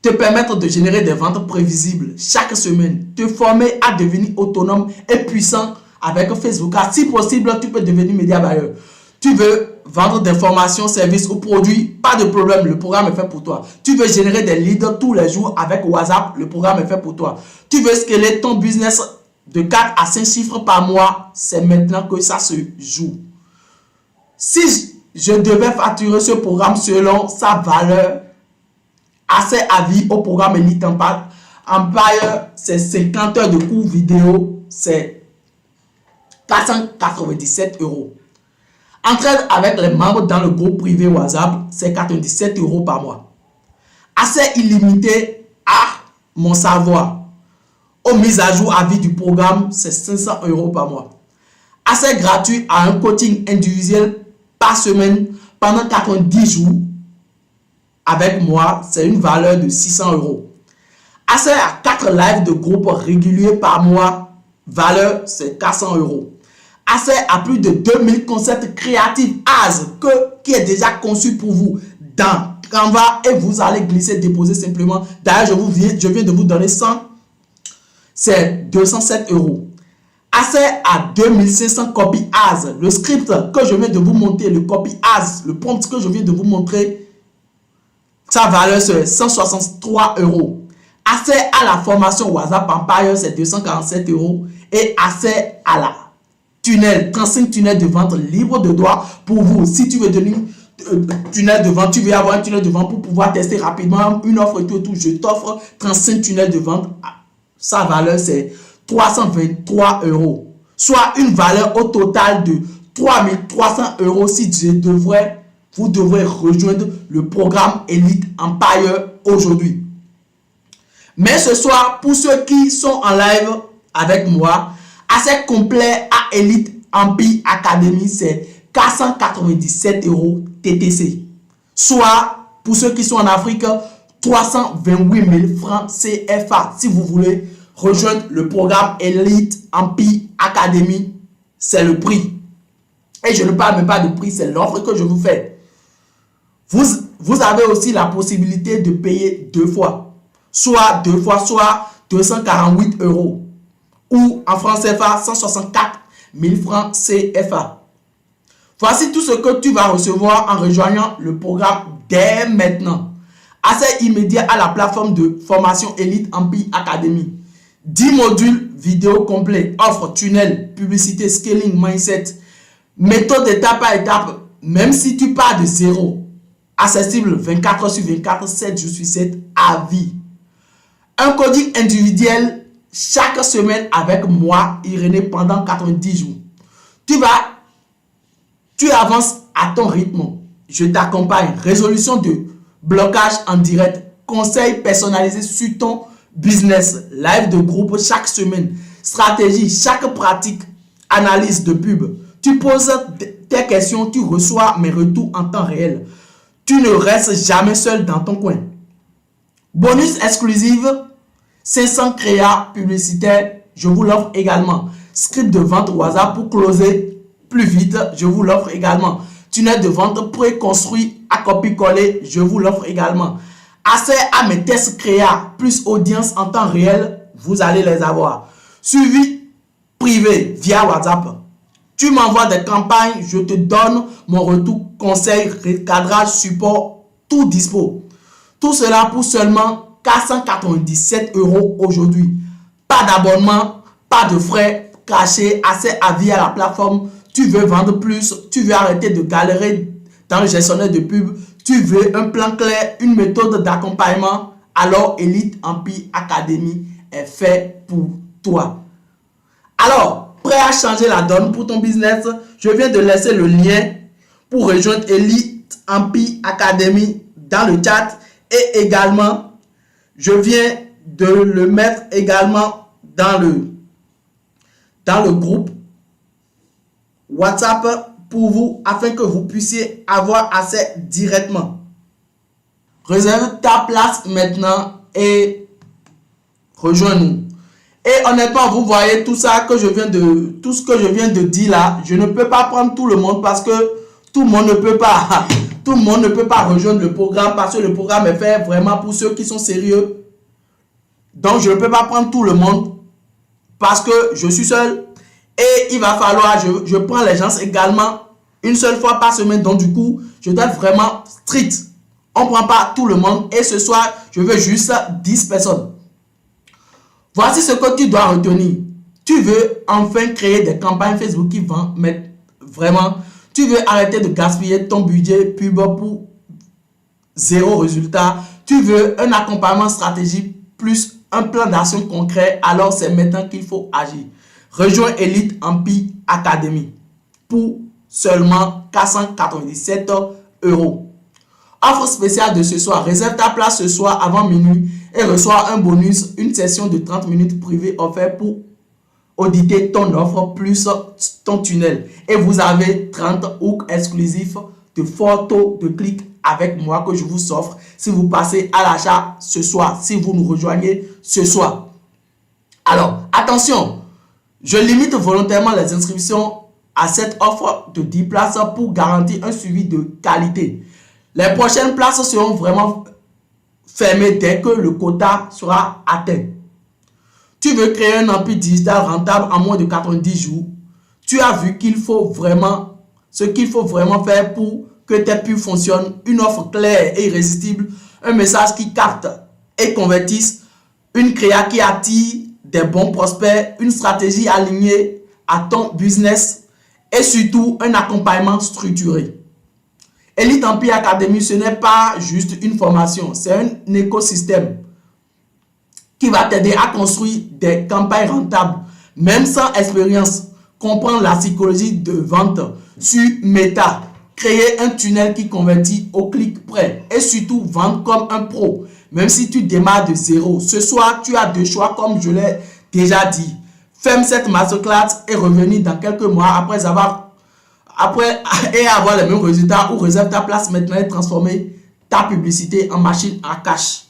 Te permettre de générer des ventes prévisibles chaque semaine. Te former à devenir autonome et puissant avec Facebook. Si possible, tu peux devenir média buyer. Tu veux vendre des formations, services ou produits, pas de problème, le programme est fait pour toi. Tu veux générer des leads tous les jours avec WhatsApp, le programme est fait pour toi. Tu veux scaler ton business de 4 à 5 chiffres par mois, c'est maintenant que ça se joue. Si je devais facturer ce programme selon sa valeur, assez à vie au programme Elite Empire, c'est 50 heures de cours vidéo, c'est 497 €. Entraide avec les membres dans le groupe privé WhatsApp, c'est 97 € par mois. Accès illimité à mon savoir. Aux mises à jour à vie du programme, c'est 500 € par mois. Accès gratuit à un coaching individuel par semaine pendant 90 jours. Avec moi, c'est une valeur de 600 €. Accès à 4 lives de groupe réguliers par mois, valeur c'est 400 €. Accès à plus de 2000 concepts créatifs AS qui est déjà conçu pour vous dans Canva et vous allez glisser, déposer simplement. D'ailleurs, je viens de vous donner 100. C'est 207 €. Accès à 2500 copies AS. Le script que je viens de vous montrer, le copy AS, le prompt que je viens de vous montrer, sa valeur c'est 163 €. Accès à la formation WhatsApp Empire, c'est 247 €. Et accès à la tunnel, 35 tunnels de vente libre de droit pour vous. Si tu veux devenir tunnel de vente, tu veux avoir un tunnel de vente pour pouvoir tester rapidement une offre et tout, je t'offre 35 tunnels de vente. Sa valeur, c'est 323 €. Soit une valeur au total de 3300 € si vous devrez rejoindre le programme Elite Empire aujourd'hui. Mais ce soir, pour ceux qui sont en live avec moi, accès complet à Elite Empire Academy, c'est 497 € TTC. Soit, pour ceux qui sont en Afrique, 328 000 francs CFA. Si vous voulez rejoindre le programme Elite Empire Academy, c'est le prix. Et je ne parle même pas de prix, c'est l'offre que je vous fais. Vous avez aussi la possibilité de payer 2 fois. Soit 2 fois, soit 248 €. Ou en francs CFA, 164 000 francs CFA. Voici tout ce que tu vas recevoir en rejoignant le programme dès maintenant. Accès immédiat à la plateforme de formation Elite Empire Academy. 10 modules vidéo complets, offre, tunnel, publicité, scaling, mindset, méthode étape par étape, même si tu pars de zéro. Accessible 24 sur 24, 7 jours sur 7, à vie. Un coding individuel chaque semaine avec moi, Irénée, pendant 90 jours. Tu avances à ton rythme. Je t'accompagne. Résolution de blocage en direct. Conseils personnalisés sur ton business. Live de groupe chaque semaine. Stratégie, chaque pratique. Analyse de pub. Tu poses tes questions, tu reçois mes retours en temps réel. Tu ne restes jamais seul dans ton coin. Bonus exclusif, 500 créas publicitaires, je vous l'offre également. Script de vente WhatsApp pour closer plus vite, je vous l'offre également. Tunnel de vente préconstruit à copier-coller, je vous l'offre également. Accès à mes tests créa plus audience en temps réel, vous allez les avoir. Suivi privé via WhatsApp. Tu m'envoies des campagnes, je te donne mon retour, conseil, recadrage, support, tout dispo. Tout cela pour seulement 497 € aujourd'hui. Pas d'abonnement, pas de frais cachés, accès à vie à la plateforme. Tu veux vendre plus, tu veux arrêter de galérer dans le gestionnaire de pub, tu veux un plan clair, une méthode d'accompagnement, alors Elite Empire Academy est fait pour toi. Alors, prêt à changer la donne pour ton business? Je viens de laisser le lien pour rejoindre Elite Empire Academy dans le chat. Et également, je viens de le mettre également dans le groupe WhatsApp pour vous, afin que vous puissiez avoir accès directement. Réserve ta place maintenant et rejoins-nous. Et honnêtement, vous voyez tout ce que je viens de dire là, je ne peux pas prendre tout le monde parce que tout le monde ne peut pas. Tout le monde ne peut pas rejoindre le programme parce que le programme est fait vraiment pour ceux qui sont sérieux. Donc, je ne peux pas prendre tout le monde parce que je suis seul. Et il va falloir, je prends les gens également une seule fois par semaine. Donc, du coup, je dois être vraiment strict. On ne prend pas tout le monde. Et ce soir, je veux juste 10 personnes. Voici ce que tu dois retenir. Tu veux enfin créer des campagnes Facebook qui vont mettre vraiment... Tu veux arrêter de gaspiller ton budget pub pour zéro résultat. Tu veux un accompagnement stratégique plus un plan d'action concret. Alors, c'est maintenant qu'il faut agir. Rejoins Elite Empire Academy pour seulement 497 €. Offre spéciale de ce soir. Réserve ta place ce soir avant minuit et reçois un bonus, une session de 30 minutes privée offerte pour auditer ton offre plus ton tunnel. Et vous avez 30 hooks exclusifs de photos de clics avec moi que je vous offre si vous passez à l'achat ce soir, si vous nous rejoignez ce soir. Alors, attention, je limite volontairement les inscriptions à cette offre de 10 places pour garantir un suivi de qualité. Les prochaines places seront vraiment fermées dès que le quota sera atteint. Tu veux créer un empire digital rentable en moins de 90 jours. Tu as vu qu'il faut vraiment, ce qu'il faut vraiment faire pour que tes pubs fonctionnent. Une offre claire et irrésistible, un message qui capte et convertisse, une créa qui attire des bons prospects, une stratégie alignée à ton business et surtout un accompagnement structuré. Elite Empire Academy, ce n'est pas juste une formation, c'est un écosystème qui va t'aider à construire des campagnes rentables, même sans expérience. Comprendre la psychologie de vente sur Meta, créer un tunnel qui convertit au clic près et surtout vendre comme un pro, même si tu démarres de zéro. Ce soir, tu as deux choix comme je l'ai déjà dit. Ferme cette masterclass et revenir dans quelques mois après avoir les mêmes résultats ou réserve ta place maintenant et transformer ta publicité en machine à cash.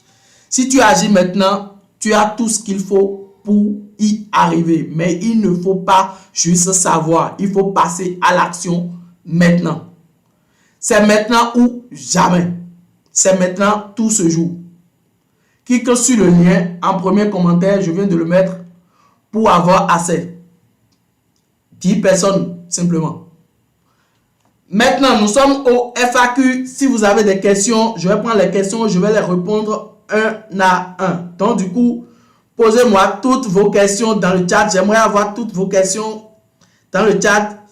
Si tu agis maintenant, tu as tout ce qu'il faut pour y arriver. Mais il ne faut pas juste savoir. Il faut passer à l'action maintenant. C'est maintenant ou jamais. C'est maintenant tout ce jour. Clique sur le lien en premier commentaire. Je viens de le mettre pour avoir accès. 10 personnes simplement. Maintenant, nous sommes au FAQ. Si vous avez des questions, je vais prendre les questions. Je vais les répondre un à un. Donc, du coup, posez-moi toutes vos questions dans le chat. J'aimerais avoir toutes vos questions dans le chat.